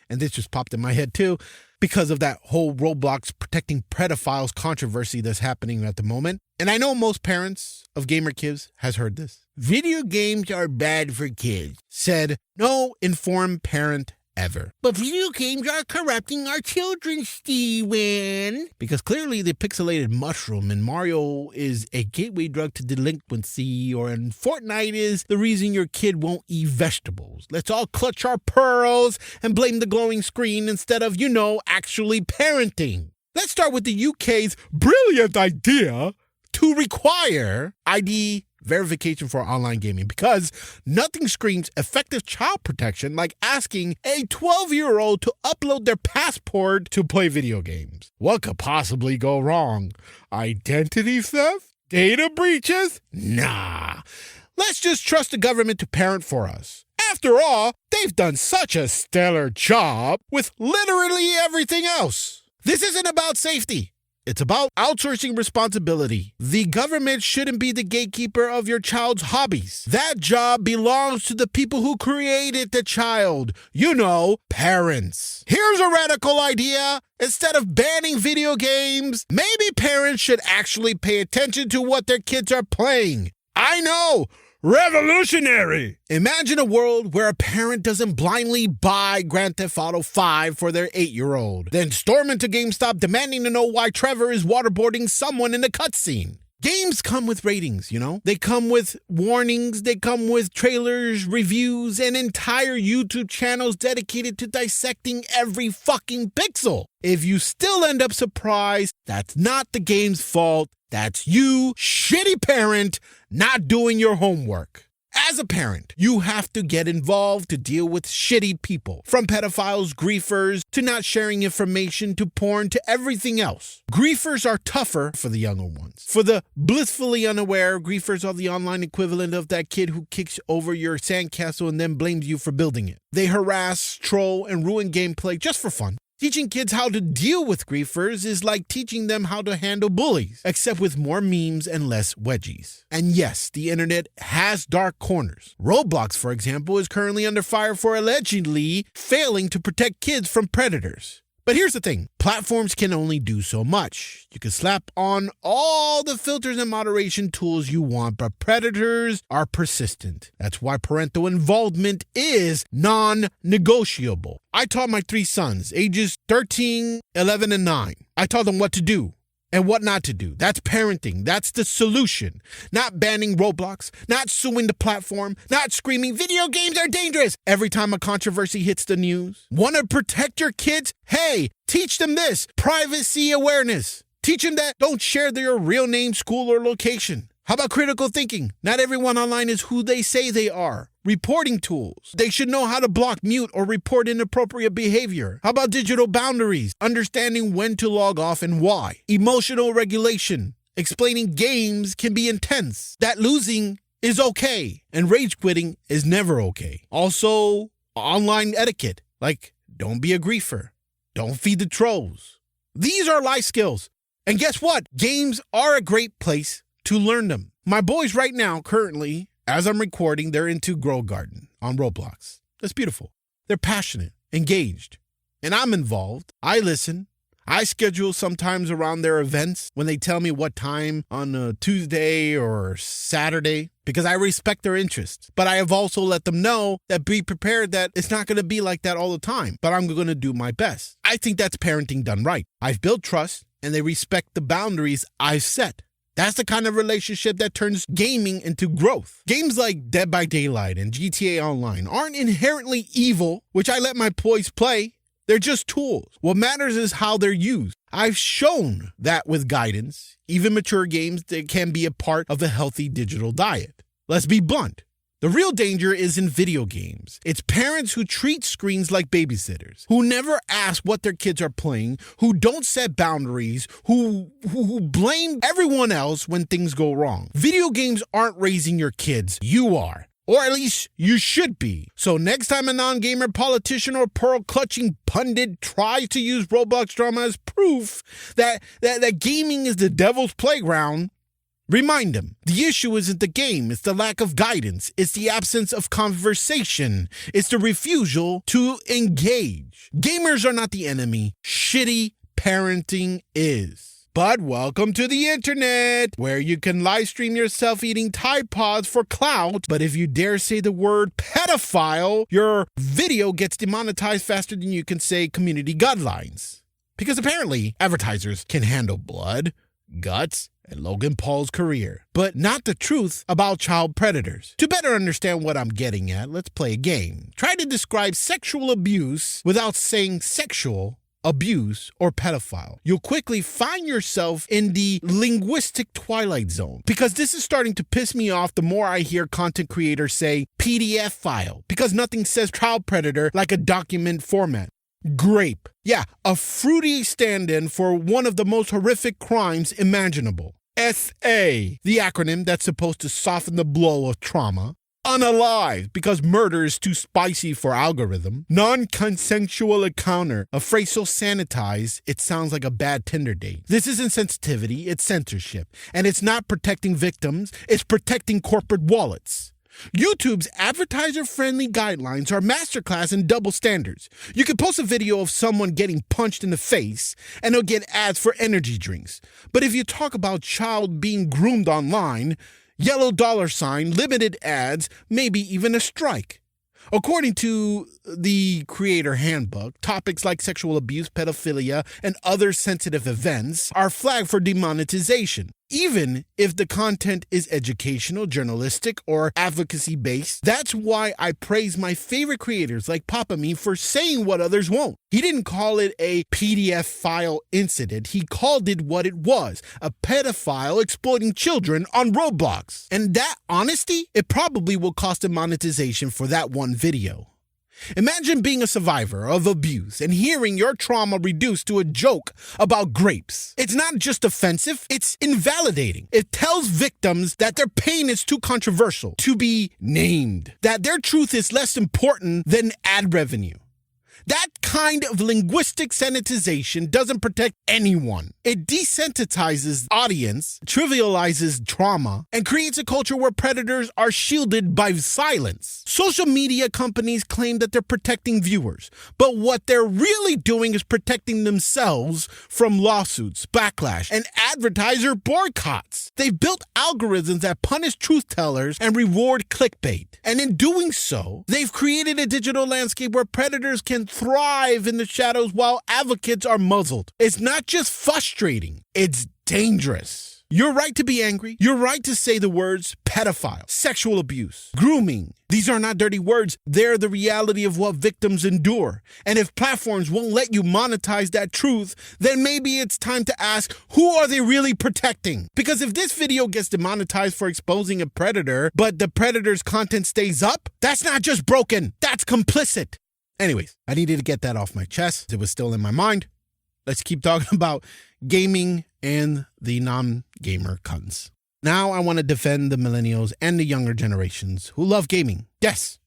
and this just popped in my head too, because of that whole Roblox protecting pedophiles controversy that's happening at the moment. And I know most parents of gamer kids has heard this. Video games are bad for kids, said no informed parent ever. But video games are corrupting our children, Steven. Because clearly the pixelated mushroom in Mario is a gateway drug to delinquency, or in Fortnite is the reason your kid won't eat vegetables. Let's all clutch our pearls and blame the glowing screen instead of, actually parenting. Let's start with the UK's brilliant idea to require ID verification for online gaming, because nothing screams effective child protection like asking a 12-year-old to upload their passport to play video games. What could possibly go wrong? Identity theft? Data breaches? Nah. Let's just trust the government to parent for us. After all, they've done such a stellar job with literally everything else. This isn't about safety. It's about outsourcing responsibility. The government shouldn't be the gatekeeper of your child's hobbies. That job belongs to the people who created the child. Parents. Here's a radical idea. Instead of banning video games, maybe parents should actually pay attention to what their kids are playing. I know. Revolutionary! Imagine a world where a parent doesn't blindly buy Grand Theft Auto 5 for their 8-year-old, then storm into GameStop demanding to know why Trevor is waterboarding someone in the cutscene. Games come with ratings, They come with warnings, they come with trailers, reviews, and entire YouTube channels dedicated to dissecting every fucking pixel. If you still end up surprised, that's not the game's fault. That's you, shitty parent, not doing your homework. As a parent, you have to get involved to deal with shitty people. From pedophiles, griefers, to not sharing information, to porn, to everything else. Griefers are tougher for the younger ones. For the blissfully unaware, griefers are the online equivalent of that kid who kicks over your sandcastle and then blames you for building it. They harass, troll, and ruin gameplay just for fun. Teaching kids how to deal with griefers is like teaching them how to handle bullies, except with more memes and less wedgies. And yes, the internet has dark corners. Roblox, for example, is currently under fire for allegedly failing to protect kids from predators. But here's the thing, platforms can only do so much. You can slap on all the filters and moderation tools you want, but predators are persistent. That's why parental involvement is non-negotiable. I taught my 3 sons, ages 13, 11, and 9. I taught them what to do and what not to do. That's parenting. That's the solution. Not banning Roblox, not suing the platform, not screaming, video games are dangerous every time a controversy hits the news. Want to protect your kids? Hey, teach them this, privacy awareness. Teach them that don't share their real name, school, or location. How about critical thinking? Not everyone online is who they say they are. Reporting tools. They should know how to block, mute, or report inappropriate behavior. How about digital boundaries? Understanding when to log off and why. Emotional regulation. Explaining games can be intense. That losing is okay. And rage quitting is never okay. Also, online etiquette. Like, don't be a griefer. Don't feed the trolls. These are life skills. And guess what? Games are a great place to learn them. My boys right now, currently, as I'm recording, they're into Grow Garden on Roblox. That's beautiful. They're passionate, engaged, and I'm involved. I listen. I schedule sometimes around their events when they tell me what time on a Tuesday or Saturday because I respect their interests. But I have also let them know that be prepared that it's not going to be like that all the time, but I'm going to do my best. I think that's parenting done right. I've built trust and they respect the boundaries I've set. That's the kind of relationship that turns gaming into growth. Games like Dead by Daylight and GTA Online aren't inherently evil, which I let my boys play. They're just tools. What matters is how they're used. I've shown that with guidance, even mature games that can be a part of a healthy digital diet. Let's be blunt. The real danger is in video games. It's parents who treat screens like babysitters, who never ask what their kids are playing, who don't set boundaries, who blame everyone else when things go wrong. Video games aren't raising your kids. You are. Or at least you should be. So next time a non-gamer politician or pearl-clutching pundit tries to use Roblox drama as proof that gaming is the devil's playground, remind them, the issue isn't the game, it's the lack of guidance, it's the absence of conversation, it's the refusal to engage. Gamers are not the enemy, shitty parenting is. But welcome to the internet, where you can live stream yourself eating Tide Pods for clout, but if you dare say the word pedophile, your video gets demonetized faster than you can say community guidelines. Because apparently, advertisers can handle blood, guts, and Logan Paul's career, but not the truth about child predators. To better understand what I'm getting at, let's play a game. Try to describe sexual abuse without saying sexual abuse or pedophile. You'll quickly find yourself in the linguistic twilight zone, because this is starting to piss me off the more I hear content creators say PDF file, because nothing says child predator like a document format. Grape. Yeah, a fruity stand-in for one of the most horrific crimes imaginable. SA, the acronym that's supposed to soften the blow of trauma. Unalive, because murder is too spicy for algorithm. Non-consensual encounter, a phrase so sanitized it sounds like a bad Tinder date. This isn't sensitivity, it's censorship. And it's not protecting victims, it's protecting corporate wallets. YouTube's advertiser-friendly guidelines are masterclass in double standards. You can post a video of someone getting punched in the face, and they'll get ads for energy drinks. But if you talk about child being groomed online, yellow $, limited ads, maybe even a strike. According to the Creator Handbook, topics like sexual abuse, pedophilia, and other sensitive events are flagged for demonetization. Even if the content is educational, journalistic, or advocacy-based. That's why I praise my favorite creators like Papa Me for saying what others won't. He didn't call it a PDF file incident. He called it what it was, a pedophile exploiting children on Roblox. And that honesty, it probably will cost him monetization for that one video. Imagine being a survivor of abuse and hearing your trauma reduced to a joke about grapes. It's not just offensive, it's invalidating. It tells victims that their pain is too controversial to be named, that their truth is less important than ad revenue. That kind of linguistic sanitization doesn't protect anyone. It desensitizes the audience, trivializes trauma, and creates a culture where predators are shielded by silence. Social media companies claim that they're protecting viewers, but what they're really doing is protecting themselves from lawsuits, backlash, and advertiser boycotts. They've built algorithms that punish truth tellers and reward clickbait. And in doing so, they've created a digital landscape where predators can thrive in the shadows while advocates are muzzled. It's not just frustrating, it's dangerous. You're right to be angry. You're right to say the words pedophile, sexual abuse, grooming. These are not dirty words. They're the reality of what victims endure. And if platforms won't let you monetize that truth, then maybe it's time to ask, who are they really protecting? Because if this video gets demonetized for exposing a predator, but the predator's content stays up, that's not just broken, that's complicit. Anyways, I needed to get that off my chest. It was still in my mind. Let's keep talking about gaming and the non-gamer cunts. Now I want to defend the millennials and the younger generations who love gaming. Yes,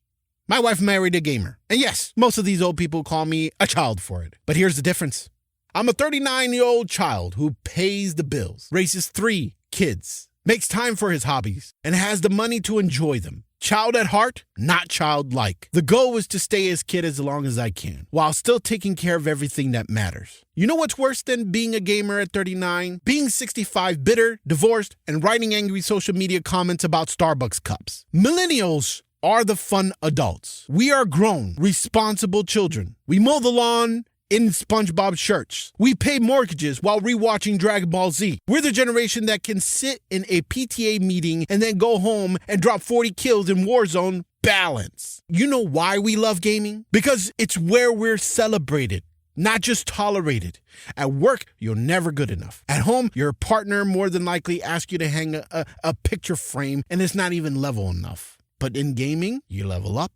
my wife married a gamer. And yes, most of these old people call me a child for it. But here's the difference. I'm a 39-year-old child who pays the bills, raises 3 kids, makes time for his hobbies, and has the money to enjoy them. Child at heart, not childlike. The goal is to stay as kid as long as I can, while still taking care of everything that matters. You know what's worse than being a gamer at 39? Being 65, bitter, divorced, and writing angry social media comments about Starbucks cups. Millennials are the fun adults. We are grown, responsible children. We mow the lawn in SpongeBob shirts. We pay mortgages while rewatching Dragon Ball Z. We're the generation that can sit in a PTA meeting and then go home and drop 40 kills in Warzone. Balance. You know why we love gaming? Because it's where we're celebrated, not just tolerated. At work, you're never good enough. At home, your partner more than likely asks you to hang a picture frame and it's not even level enough. But in gaming, you level up,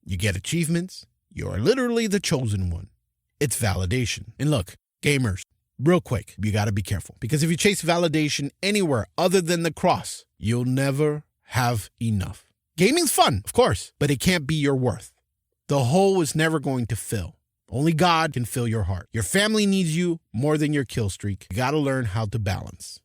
you get achievements, you're literally the chosen one. It's validation. And look, gamers, real quick, you got to be careful. Because if you chase validation anywhere other than the cross, you'll never have enough. Gaming's fun, of course, but it can't be your worth. The hole is never going to fill. Only God can fill your heart. Your family needs you more than your kill streak. You got to learn how to balance.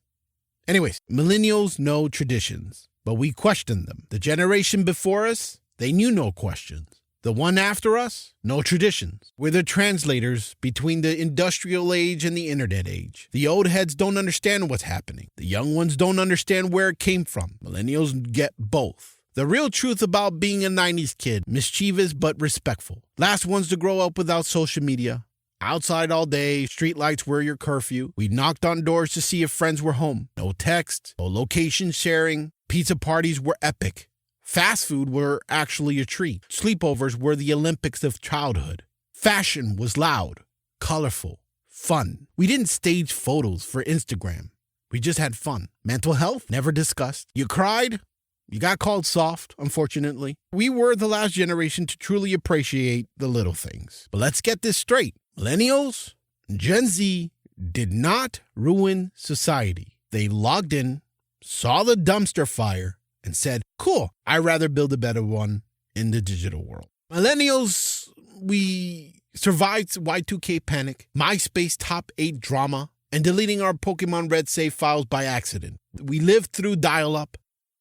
Anyways, millennials know traditions, but we question them. The generation before us, they knew no questions. The one after us, no traditions. We're the translators between the industrial age and the internet age. The old heads don't understand what's happening. The young ones don't understand where it came from. Millennials get both. The real truth about being a 90s kid, mischievous but respectful. Last ones to grow up without social media. Outside all day, streetlights were your curfew. We knocked on doors to see if friends were home. No text, no location sharing. Pizza parties were epic. Fast food were actually a treat. Sleepovers were the Olympics of childhood. Fashion was loud, colorful, fun. We didn't stage photos for Instagram. We just had fun. Mental health, never discussed. You cried, you got called soft, unfortunately. We were the last generation to truly appreciate the little things. But let's get this straight. Millennials, Gen Z did not ruin society. They logged in, saw the dumpster fire, and said, cool, I'd rather build a better one in the digital world. Millennials, we survived Y2K panic, MySpace top 8 drama, and deleting our Pokemon Red save files by accident. We lived through dial-up,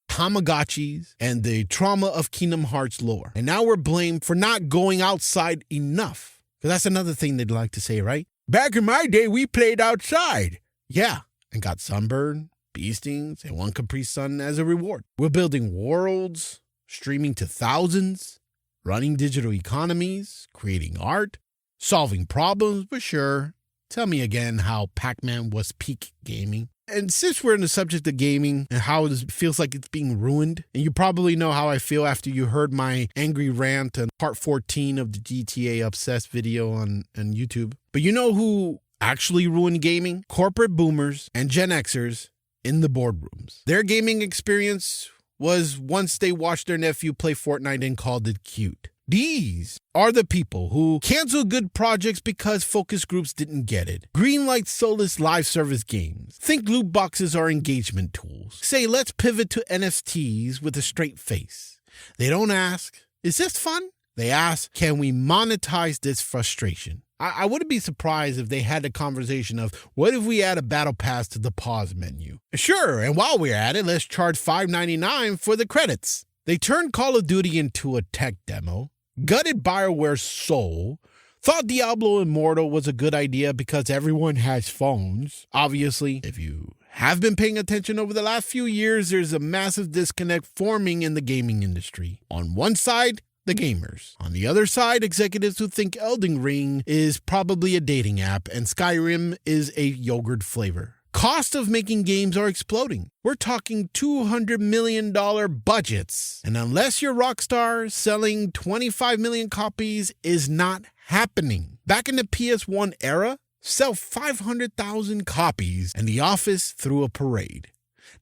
Tamagotchis, and the trauma of Kingdom Hearts lore. And now we're blamed for not going outside enough. Because that's another thing they'd like to say, right? Back in my day, we played outside. Yeah, and got sunburned, bee stings, and one Capri Sun as a reward. We're building worlds, streaming to thousands, running digital economies, creating art, solving problems, but sure. Tell me again how Pac-Man was peak gaming. And since we're in the subject of gaming and how it feels like it's being ruined, and you probably know how I feel after you heard my angry rant on part 14 of the GTA Obsessed video on YouTube. But you know who actually ruined gaming? Corporate boomers and Gen Xers in the boardrooms. Their gaming experience was once they watched their nephew play Fortnite and called it cute. These are the people who cancel good projects because focus groups didn't get it. Greenlight soulless live service games. Think loot boxes are engagement tools. Say, let's pivot to NFTs with a straight face. They don't ask, is this fun? They ask, can we monetize this frustration? I wouldn't be surprised if they had the conversation of, what if we add a battle pass to the pause menu? Sure, and while we're at it, let's charge $5.99 for the credits. They turned Call of Duty into a tech demo, gutted BioWare's soul, thought Diablo Immortal was a good idea because everyone has phones. Obviously, if you have been paying attention over the last few years, there's a massive disconnect forming in the gaming industry. On one side, the gamers. On the other side, executives who think Elden Ring is probably a dating app and Skyrim is a yogurt flavor. Cost of making games are exploding. We're talking $200 million budgets. And unless you're Rockstar, selling 25 million copies is not happening. Back in the PS1 era, sell 500,000 copies and The Office threw a parade.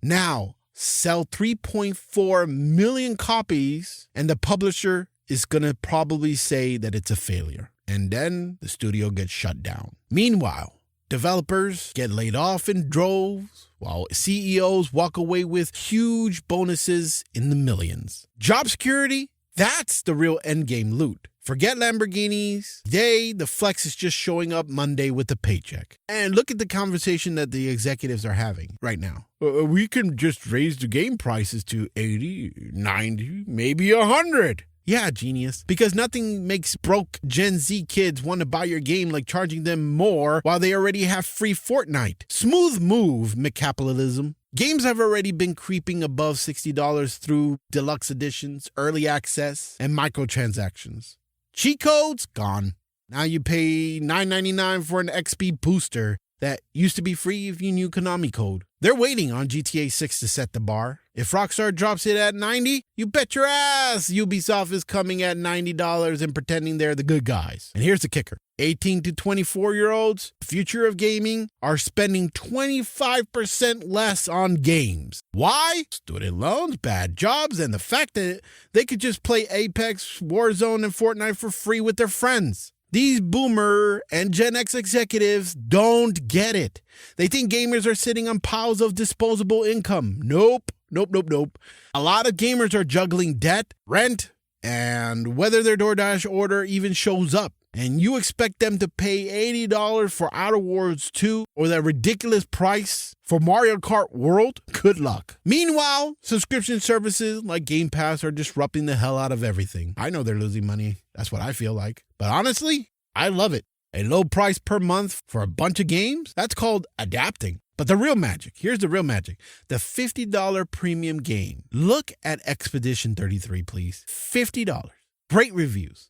Now, sell 3.4 million copies and the publisher is going to probably say that it's a failure. And then the studio gets shut down. Meanwhile, developers get laid off in droves, while CEOs walk away with huge bonuses in the millions. Job security, that's the real endgame loot. Forget Lamborghinis. Today, the flex is just showing up Monday with a paycheck. And look at the conversation that the executives are having right now. We can just raise the game prices to 80, 90, maybe 100. Yeah, genius. Because nothing makes broke Gen Z kids want to buy your game like charging them more while they already have free Fortnite. Smooth move, McCapitalism. Games have already been creeping above $60 through deluxe editions, early access, and microtransactions. Cheat codes? Gone. Now you pay $9.99 for an XP booster that used to be free if you knew Konami code. They're waiting on GTA 6 to set the bar. If Rockstar drops it at $90, you bet your ass Ubisoft is coming at $90 and pretending they're the good guys. And here's the kicker. 18 to 24-year-olds, future of gaming, are spending 25% less on games. Why? Student loans, bad jobs, and the fact that they could just play Apex, Warzone, and Fortnite for free with their friends. These boomer and Gen X executives don't get it. They think gamers are sitting on piles of disposable income. Nope. A lot of gamers are juggling debt, rent, and whether their DoorDash order even shows up. And you expect them to pay $80 for Outer Worlds 2 or that ridiculous price for Mario Kart World? Good luck. Meanwhile, subscription services like Game Pass are disrupting the hell out of everything. I know they're losing money. That's what I feel like. But honestly, I love it. A low price per month for a bunch of games? That's called adapting. But the real magic, here's the real magic. The $50 premium game. Look at Expedition 33, please. $50. Great reviews.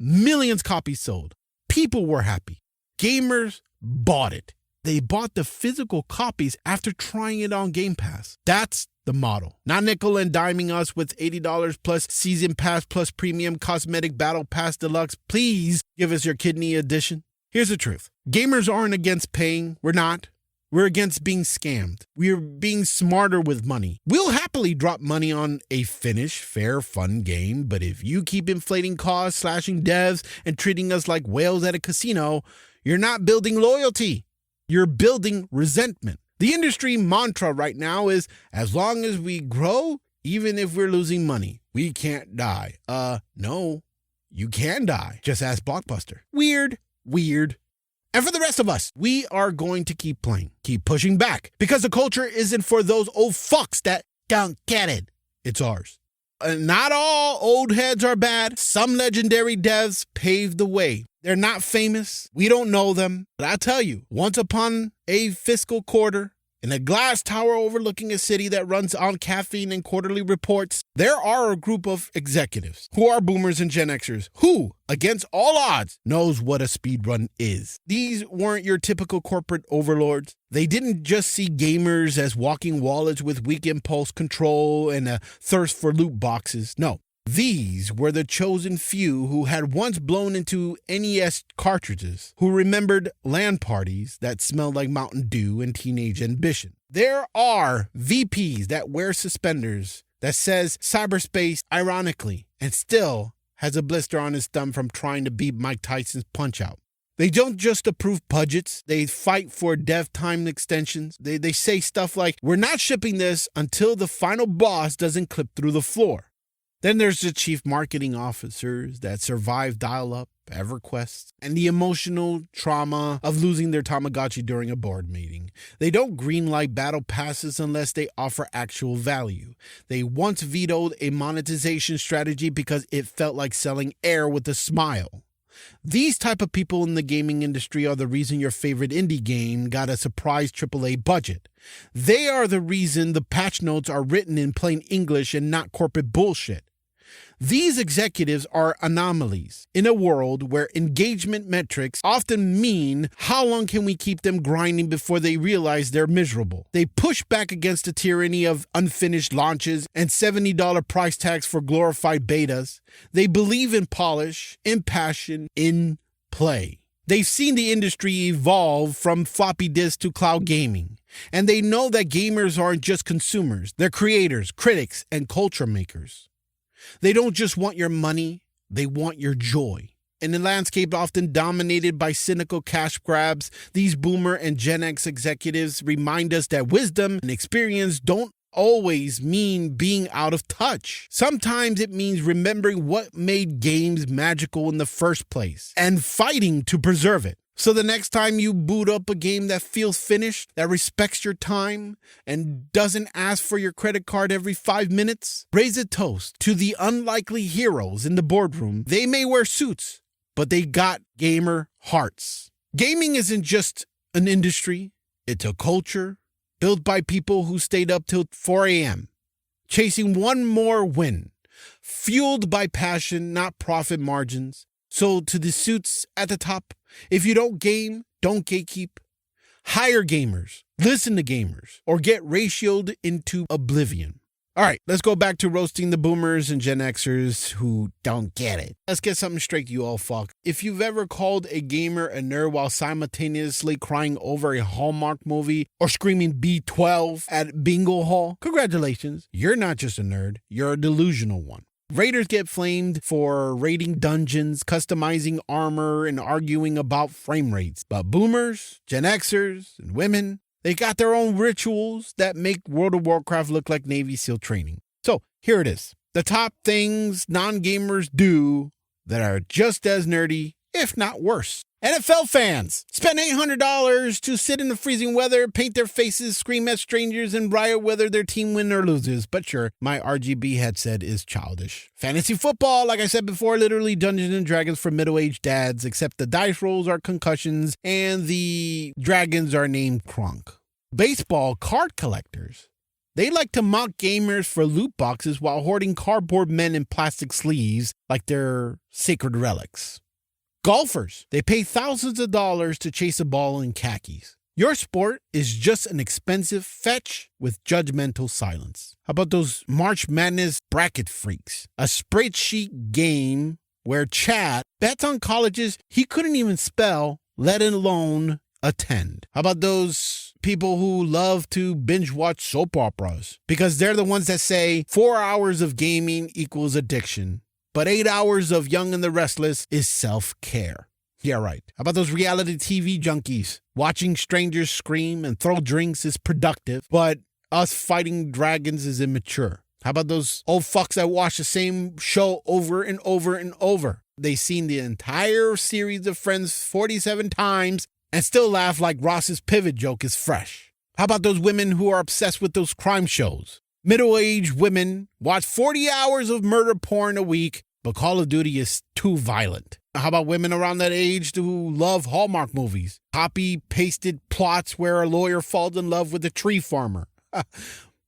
Millions copies sold. People were happy. Gamers bought it. They bought the physical copies after trying it on Game Pass. That's the model. Not nickel and diming us with $80 plus season pass plus premium cosmetic battle pass deluxe. Please give us your kidney edition. Here's the truth. Gamers aren't against paying. We're not. We're against being scammed. We're being smarter with money. We'll happily drop money on a finished, fair, fun game, but if you keep inflating costs, slashing devs, and treating us like whales at a casino, you're not building loyalty. You're building resentment. The industry mantra right now is, as long as we grow, even if we're losing money, we can't die. No, you can die. Just ask Blockbuster. Weird. And for the rest of us, we are going to keep playing, keep pushing back, because the culture isn't for those old fucks that don't get it. It's ours. Not all old heads are bad. Some legendary devs paved the way. They're not famous. We don't know them. But I'll tell you, once upon a fiscal quarter, in a glass tower overlooking a city that runs on caffeine and quarterly reports, there are a group of executives who are boomers and Gen Xers who, against all odds, knows what a speedrun is. These weren't your typical corporate overlords. They didn't just see gamers as walking wallets with weak impulse control and a thirst for loot boxes. No. These were the chosen few who had once blown into NES cartridges, who remembered LAN parties that smelled like Mountain Dew and teenage ambition. There are VPs that wear suspenders that says cyberspace ironically and still has a blister on his thumb from trying to beat Mike Tyson's Punch-Out. They don't just approve budgets. They fight for dev time extensions. They say stuff like, we're not shipping this until the final boss doesn't clip through the floor. Then there's the chief marketing officers that survive dial-up, EverQuest, and the emotional trauma of losing their Tamagotchi during a board meeting. They don't greenlight battle passes unless they offer actual value. They once vetoed a monetization strategy because it felt like selling air with a smile. These type of people in the gaming industry are the reason your favorite indie game got a surprise AAA budget. They are the reason the patch notes are written in plain English and not corporate bullshit. These executives are anomalies in a world where engagement metrics often mean how long can we keep them grinding before they realize they're miserable. They push back against the tyranny of unfinished launches and $70 price tags for glorified betas. They believe in polish, in passion, in play. They've seen the industry evolve from floppy disk to cloud gaming. And they know that gamers aren't just consumers. They're creators, critics, and culture makers. They don't just want your money, they want your joy. In a landscape often dominated by cynical cash grabs, these boomer and Gen X executives remind us that wisdom and experience don't always mean being out of touch. Sometimes it means remembering what made games magical in the first place and fighting to preserve it. So the next time you boot up a game that feels finished, that respects your time, and doesn't ask for your credit card every 5 minutes, raise a toast to the unlikely heroes in the boardroom. They may wear suits, but they got gamer hearts. Gaming isn't just an industry, it's a culture built by people who stayed up till 4 a.m., chasing one more win, fueled by passion, not profit margins. So to the suits at the top, if you don't game, don't gatekeep. Hire gamers, listen to gamers, or get ratioed into oblivion. All right, let's go back to roasting the boomers and Gen Xers who don't get it. Let's get something straight, you all fuck. If you've ever called a gamer a nerd while simultaneously crying over a Hallmark movie or screaming B12 at bingo hall, congratulations. You're not just a nerd, you're a delusional one. Raiders get flamed for raiding dungeons, customizing armor, and arguing about frame rates. But boomers, Gen Xers, and women, they got their own rituals that make World of Warcraft look like Navy SEAL training. So here it is. The top things non-gamers do that are just as nerdy, if not worse. NFL fans spend $800 to sit in the freezing weather, paint their faces, scream at strangers, and riot whether their team wins or loses. But sure, my RGB headset is childish. Fantasy football, like I said before, literally Dungeons and Dragons for middle-aged dads, except the dice rolls are concussions and the dragons are named Kronk. Baseball card collectors. They like to mock gamers for loot boxes while hoarding cardboard men in plastic sleeves like they're sacred relics. Golfers, they pay thousands of dollars to chase a ball in khakis. Your sport is just an expensive fetch with judgmental silence. How about those March Madness bracket freaks? A spreadsheet game where Chad bets on colleges he couldn't even spell, let alone attend. How about those people who love to binge watch soap operas? Because they're the ones that say 4 hours of gaming equals addiction. But 8 hours of Young and the Restless is self-care. Yeah, right. How about those reality TV junkies? Watching strangers scream and throw drinks is productive, but us fighting dragons is immature. How about those old fucks that watch the same show over and over and over? They've seen the entire series of Friends 47 times and still laugh like Ross's pivot joke is fresh. How about those women who are obsessed with those crime shows? Middle-aged women watch 40 hours of murder porn a week, but Call of Duty is too violent. How about women around that age who love Hallmark movies? Copy-pasted plots where a lawyer falls in love with a tree farmer.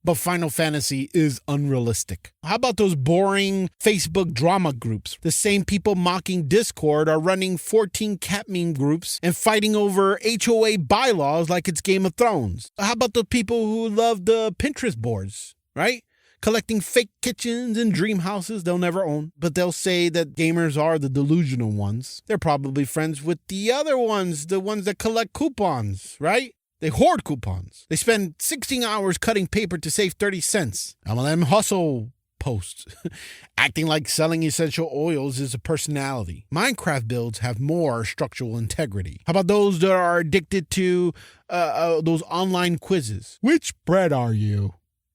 But Final Fantasy is unrealistic. How about those boring Facebook drama groups? The same people mocking Discord are running 14 cat meme groups and fighting over HOA bylaws like it's Game of Thrones. How about the people who love the Pinterest boards, right? Collecting fake kitchens and dream houses they'll never own. But they'll say that gamers are the delusional ones. They're probably friends with the other ones, the ones that collect coupons, right? They hoard coupons. They spend 16 hours cutting paper to save 30 cents. MLM hustle posts. Acting like selling essential oils is a personality. Minecraft builds have more structural integrity. How about those that are addicted to those online quizzes? Which bread are you?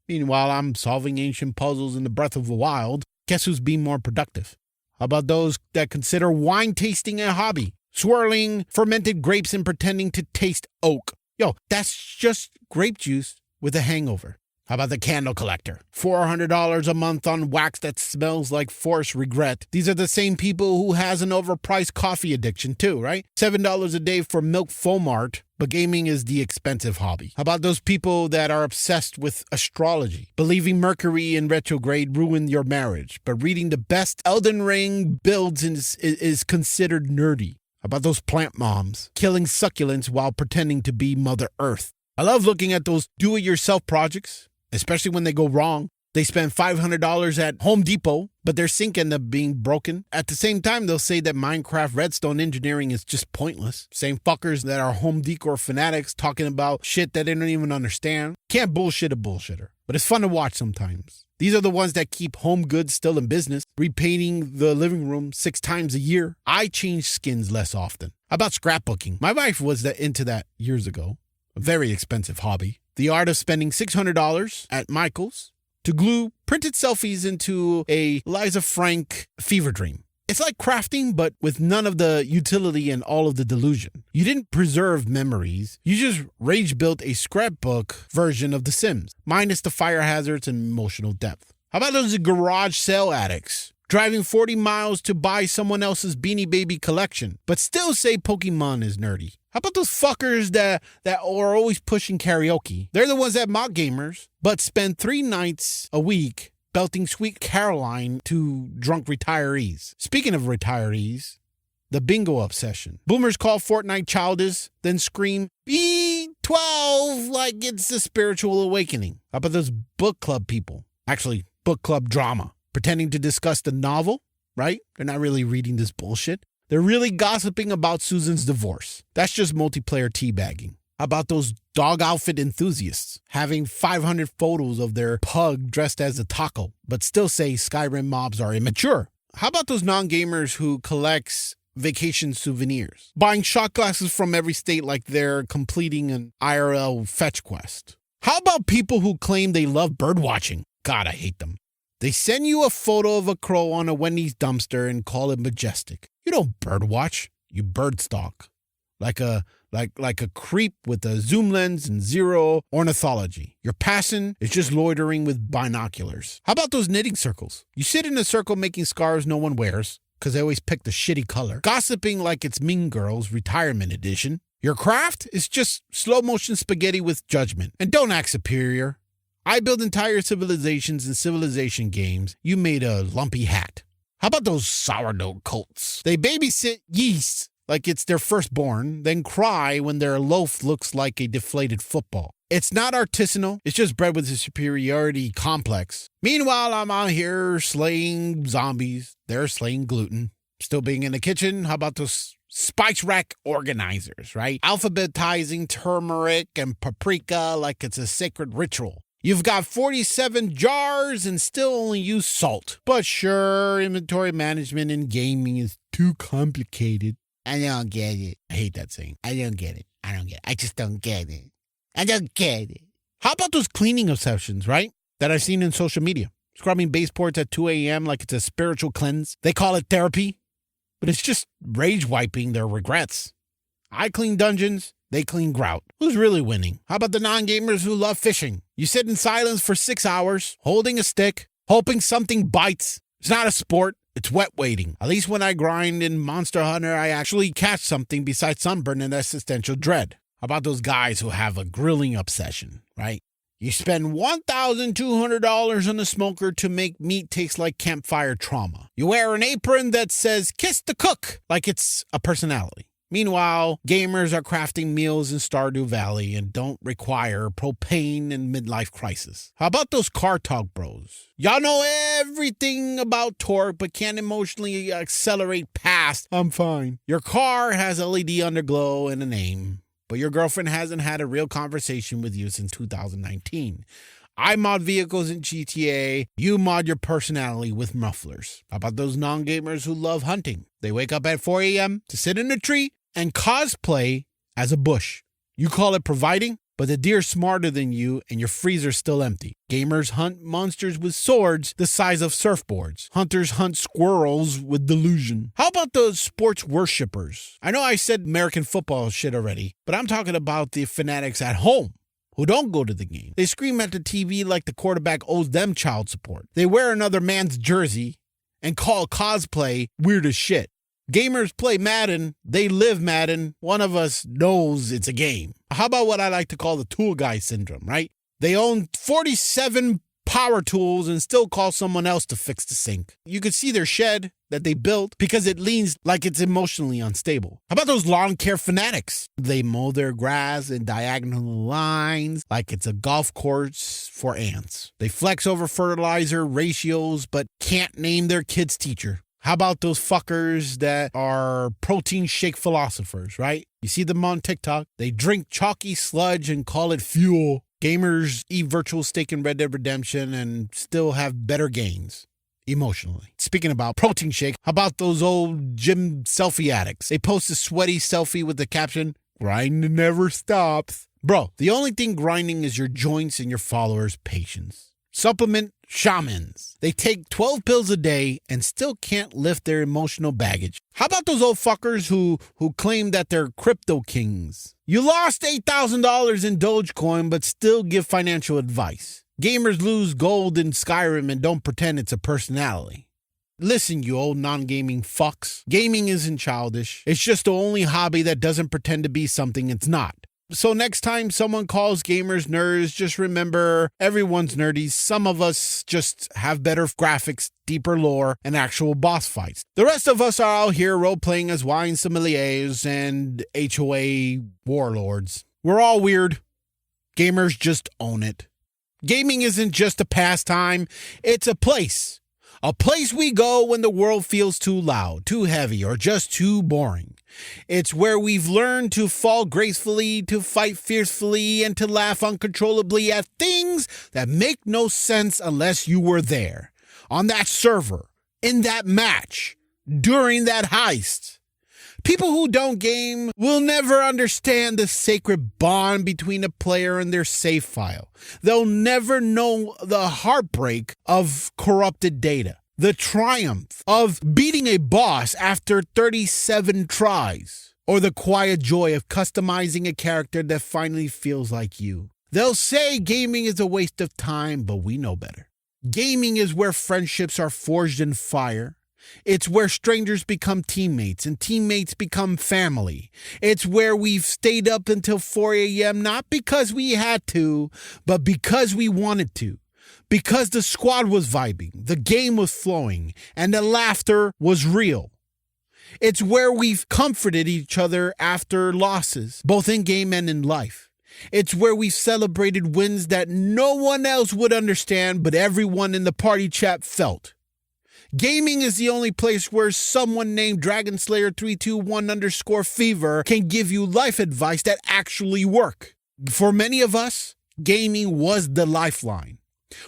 Meanwhile, I'm solving ancient puzzles in the Breath of the Wild. Guess who's being more productive? How about those that consider wine tasting a hobby? Swirling fermented grapes and pretending to taste oak. Yo, that's just grape juice with a hangover. How about the candle collector? $400 a month on wax that smells like forced regret. These are the same people who has an overpriced coffee addiction too, right? $7 a day for milk foam art, but gaming is the expensive hobby. How about those people that are obsessed with astrology? Believing Mercury in retrograde ruined your marriage, but reading the best Elden Ring builds is considered nerdy. How about those plant moms? Killing succulents while pretending to be Mother Earth. I love looking at those do-it-yourself projects, especially when they go wrong. They spend $500 at Home Depot, but their sink ends up being broken. At the same time, they'll say that Minecraft redstone engineering is just pointless. Same fuckers that are home decor fanatics talking about shit that they don't even understand. Can't bullshit a bullshitter, but it's fun to watch sometimes. These are the ones that keep home goods still in business, repainting the living room 6 times a year. I change skins less often. How about scrapbooking? My wife was into that years ago. A very expensive hobby. The art of spending $600 at Michael's to glue printed selfies into a Liza Frank fever dream. It's like crafting, but with none of the utility and all of the delusion. You didn't preserve memories. You just rage built a scrapbook version of The Sims, minus the fire hazards and emotional depth. How about those garage sale addicts? Driving 40 miles to buy someone else's Beanie Baby collection, but still say Pokemon is nerdy. How about those fuckers that are always pushing karaoke? They're the ones that mock gamers, but spend 3 nights a week belting Sweet Caroline to drunk retirees. Speaking of retirees, the bingo obsession. Boomers call Fortnite childish, then scream, B12, like it's a spiritual awakening. How about those book club people? Actually, book club drama. Pretending to discuss the novel, right? They're not really reading this bullshit. They're really gossiping about Susan's divorce. That's just multiplayer teabagging. How about those dog outfit enthusiasts having 500 photos of their pug dressed as a taco, but still say Skyrim mobs are immature? How about those non-gamers who collects vacation souvenirs, buying shot glasses from every state like they're completing an IRL fetch quest? How about people who claim they love bird watching? God, I hate them. They send you a photo of a crow on a Wendy's dumpster and call it majestic. You don't birdwatch, you bird stalk. Like a creep with a zoom lens and zero ornithology. Your passion is just loitering with binoculars. How about those knitting circles? You sit in a circle making scarves no one wears, because they always pick the shitty color. Gossiping like it's Mean Girls Retirement Edition. Your craft is just slow motion spaghetti with judgment. And don't act superior. I build entire civilizations and civilization games. You made a lumpy hat. How about those sourdough cults? They babysit yeast like it's their firstborn, then cry when their loaf looks like a deflated football. It's not artisanal. It's just bred with a superiority complex. Meanwhile, I'm out here slaying zombies. They're slaying gluten. Still being in the kitchen. How about those spice rack organizers, right? Alphabetizing turmeric and paprika like it's a sacred ritual. You've got 47 jars and still only use salt. But sure, inventory management in gaming is too complicated. I don't get it. I hate that saying. I don't get it. I just don't get it. I don't get it. How about those cleaning obsessions, right? That I've seen in social media. Scrubbing baseboards at 2 a.m. like it's a spiritual cleanse. They call it therapy, but it's just rage wiping their regrets. I clean dungeons. They clean grout. Who's really winning? How about the non-gamers who love fishing? You sit in silence for 6 hours, holding a stick, hoping something bites. It's not a sport. It's wet waiting. At least when I grind in Monster Hunter, I actually catch something besides sunburn and existential dread. How about those guys who have a grilling obsession, right? You spend $1,200 on a smoker to make meat taste like campfire trauma. You wear an apron that says, "Kiss the cook," like it's a personality. Meanwhile, gamers are crafting meals in Stardew Valley and don't require propane and midlife crisis. How about those car talk bros? Y'all know everything about torque, but can't emotionally accelerate past, "I'm fine." Your car has LED underglow and a name, but your girlfriend hasn't had a real conversation with you since 2019. I mod vehicles in GTA. You mod your personality with mufflers. How about those non-gamers who love hunting? They wake up at 4 a.m. to sit in a tree and cosplay as a bush. You call it providing? but the deer's smarter than you and your freezer's still empty. Gamers hunt monsters with swords the size of surfboards. Hunters hunt squirrels with delusion. How about those sports worshippers? I know I said American football shit already, but I'm talking about the fanatics at home who don't go to the game. They scream at the TV like the quarterback owes them child support. They wear another man's jersey and call cosplay weird as shit. Gamers play Madden, they live Madden, one of us knows it's a game. How about what I like to call the tool guy syndrome, right? They own 47 power tools and still call someone else to fix the sink. You could see their shed that they built because it leans like it's emotionally unstable. How about those lawn care fanatics? They mow their grass in diagonal lines like it's a golf course for ants. They flex over fertilizer ratios but can't name their kid's teacher. How about those fuckers that are protein shake philosophers, right? You see them on TikTok. They drink chalky sludge and call it fuel. Gamers eat virtual steak in Red Dead Redemption and still have better gains emotionally. Speaking about protein shake, how about those old gym selfie addicts? They post a sweaty selfie with the caption, "Grind never stops." Bro, the only thing grinding is your joints and your followers' patience. Supplement shamans. They take 12 pills a day and still can't lift their emotional baggage. How about those old fuckers who claim that they're crypto kings? You lost $8,000 in Dogecoin but still give financial advice. Gamers lose gold in Skyrim and don't pretend it's a personality. Listen, you old non-gaming fucks. Gaming isn't childish. It's just the only hobby that doesn't pretend to be something it's not. So next time someone calls gamers nerds, just remember everyone's nerdy. Some of us just have better graphics, deeper lore, and actual boss fights. The rest of us are out here role-playing as wine sommeliers and HOA warlords. We're all weird. Gamers just own it. Gaming isn't just a pastime, it's a place. A place we go when the world feels too loud, too heavy, or just too boring. It's where we've learned to fall gracefully, to fight fiercely, and to laugh uncontrollably at things that make no sense unless you were there, on that server, in that match, during that heist. People who don't game will never understand the sacred bond between a player and their save file. They'll never know the heartbreak of corrupted data, the triumph of beating a boss after 37 tries, or the quiet joy of customizing a character that finally feels like you. They'll say gaming is a waste of time, but we know better. Gaming is where friendships are forged in fire. It's where strangers become teammates and teammates become family. It's where we've stayed up until 4 a.m. not because we had to, but because we wanted to. Because the squad was vibing, the game was flowing, and the laughter was real. It's where we've comforted each other after losses, both in game and in life. It's where we've celebrated wins that no one else would understand, but everyone in the party chat felt. Gaming is the only place where someone named DragonSlayer321_Fever can give you life advice that actually work. For many of us, gaming was the lifeline.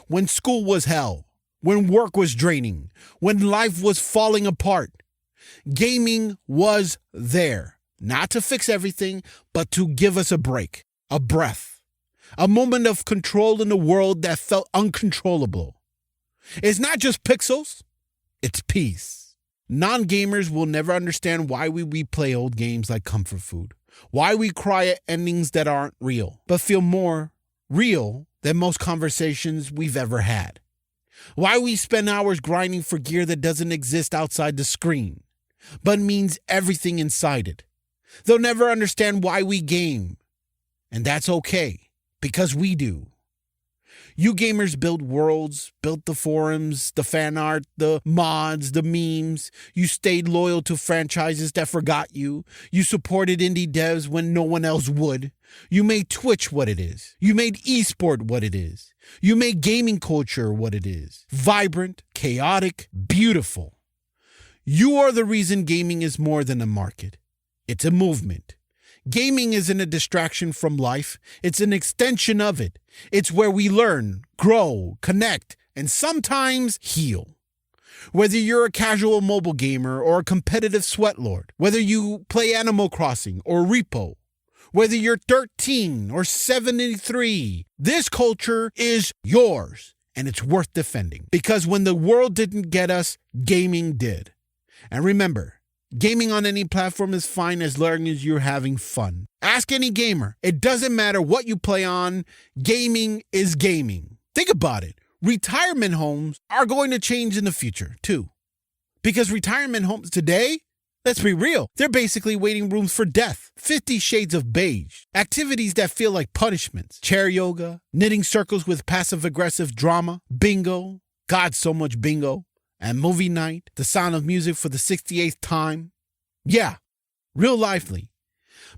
When school was hell, when work was draining, when life was falling apart, gaming was there, not to fix everything, but to give us a break, a breath, a moment of control in a world that felt uncontrollable. It's not just pixels. It's peace. Non-gamers will never understand why we replay old games like comfort food, why we cry at endings that aren't real, but feel more real than most conversations we've ever had, why we spend hours grinding for gear that doesn't exist outside the screen, but means everything inside it. They'll never understand why we game, and that's okay, because we do. You gamers built worlds, built the forums, the fan art, the mods, the memes. You stayed loyal to franchises that forgot you. You supported indie devs when no one else would. You made Twitch what it is. You made esport what it is. You made gaming culture what it is. Vibrant, chaotic, beautiful. You are the reason gaming is more than a market. It's a movement. Gaming isn't a distraction from life. It's an extension of it. It's where we learn, grow, connect, and sometimes heal. Whether you're a casual mobile gamer or a competitive sweatlord, whether you play Animal Crossing or Repo, Whether you're 13 or 73, this culture is yours, and it's worth defending. Because when the world didn't get us, gaming did. And remember, gaming on any platform is fine as long as you're having fun. Ask any gamer. It doesn't matter what you play on. Gaming is gaming. Think about it. Retirement homes are going to change in the future, too. Because retirement homes today, let's be real, they're basically waiting rooms for death. 50 shades of beige. Activities that feel like punishments. Chair yoga, knitting circles with passive-aggressive drama, bingo, God, so much bingo, and movie night, the sound of music for the 68th time. Yeah, real lively.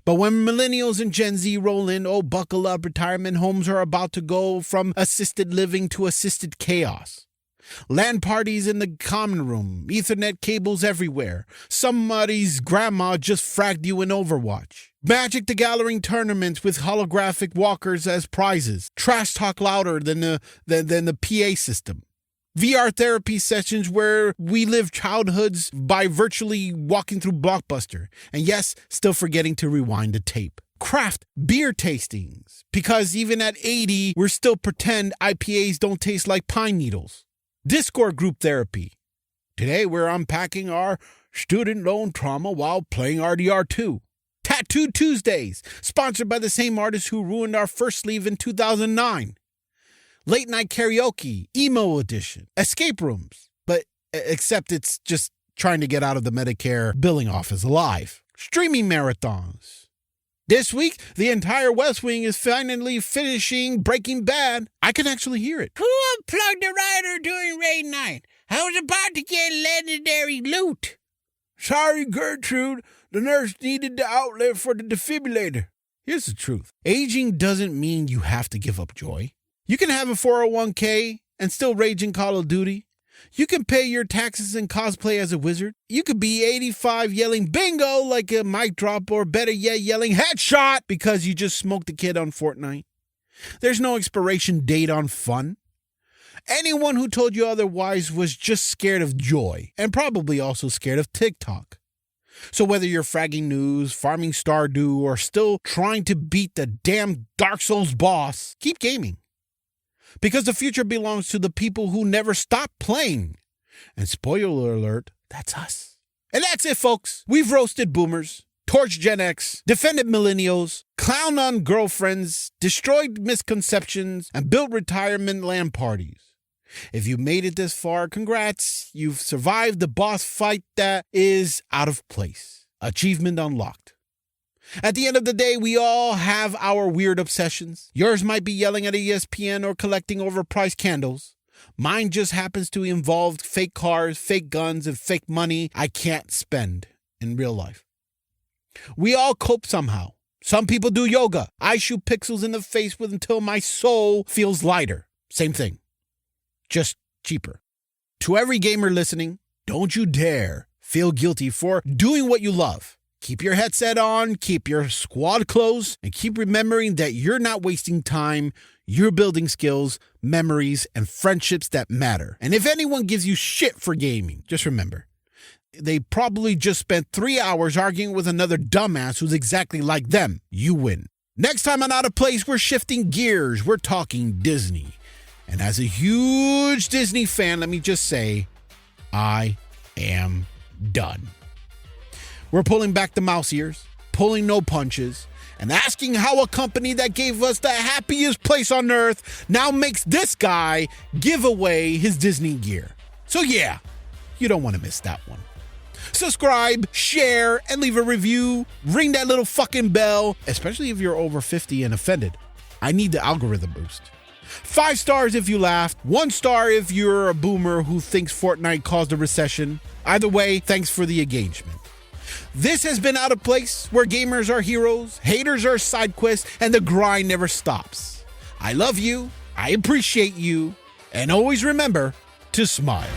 But when millennials and Gen Z roll in, oh, buckle up, retirement homes are about to go from assisted living to assisted chaos. LAN parties in the common room, Ethernet cables everywhere. Somebody's grandma just fragged you in Overwatch. Magic the Gathering tournaments with holographic walkers as prizes. Trash talk louder than the PA system. VR therapy sessions where we live childhoods by virtually walking through Blockbuster. And yes, still forgetting to rewind the tape. Craft beer tastings. Because even at 80, we're still pretend IPAs don't taste like pine needles. Discord group therapy. Today we're unpacking our student loan trauma while playing RDR2. Tattoo Tuesdays, sponsored by the same artist who ruined our first sleeve in 2009. Late night karaoke, emo edition, escape rooms, but except it's just trying to get out of the Medicare billing office alive. Streaming marathons. This week, the entire West Wing is finally finishing Breaking Bad. I can actually hear it. Who unplugged the writer during raid night? I was about to get legendary loot. Sorry, Gertrude. The nurse needed the outlet for the defibrillator. Here's the truth. Aging doesn't mean you have to give up joy. You can have a 401k and still rage in Call of Duty. You can pay your taxes and cosplay as a wizard. You could be 85 yelling bingo like a mic drop, or better yet, yelling headshot because you just smoked a kid on Fortnite. There's no expiration date on fun. Anyone who told you otherwise was just scared of joy, and probably also scared of TikTok. So whether you're fragging news, farming Stardew, or still trying to beat the damn Dark Souls boss, keep gaming. Because the future belongs to the people who never stop playing. And spoiler alert, that's us. And that's it, folks. We've roasted boomers, torched Gen X, defended millennials, clowned on girlfriends, destroyed misconceptions, and built retirement LAN parties. If you made it this far, congrats. You've survived the boss fight that is out of place. Achievement unlocked. At the end of the day, we all have our weird obsessions. Yours might be yelling at ESPN or collecting overpriced candles. Mine just happens to involve fake cars, fake guns, and fake money I can't spend in real life. We all cope somehow. Some people do yoga. I shoot pixels in the face with until my soul feels lighter. Same thing. Just cheaper. To every gamer listening, don't you dare feel guilty for doing what you love. Keep your headset on, keep your squad close, and keep remembering that you're not wasting time. You're building skills, memories, and friendships that matter. And if anyone gives you shit for gaming, just remember, they probably just spent 3 hours arguing with another dumbass who's exactly like them. You win. Next time on Out of Place, we're shifting gears. We're talking Disney. And as a huge Disney fan, let me just say, I am done. We're pulling back the mouse ears, pulling no punches, and asking how a company that gave us the happiest place on earth now makes this guy give away his Disney gear. So yeah, you don't want to miss that one. Subscribe, share, and leave a review. Ring that little fucking bell, especially if you're over 50 and offended. I need the algorithm boost. 5 stars if you laughed. 1 star if you're a boomer who thinks Fortnite caused a recession. Either way, thanks for the engagement. This has been Out of Place, where gamers are heroes, haters are side quests, and the grind never stops. I love you, I appreciate you, and always remember to smile.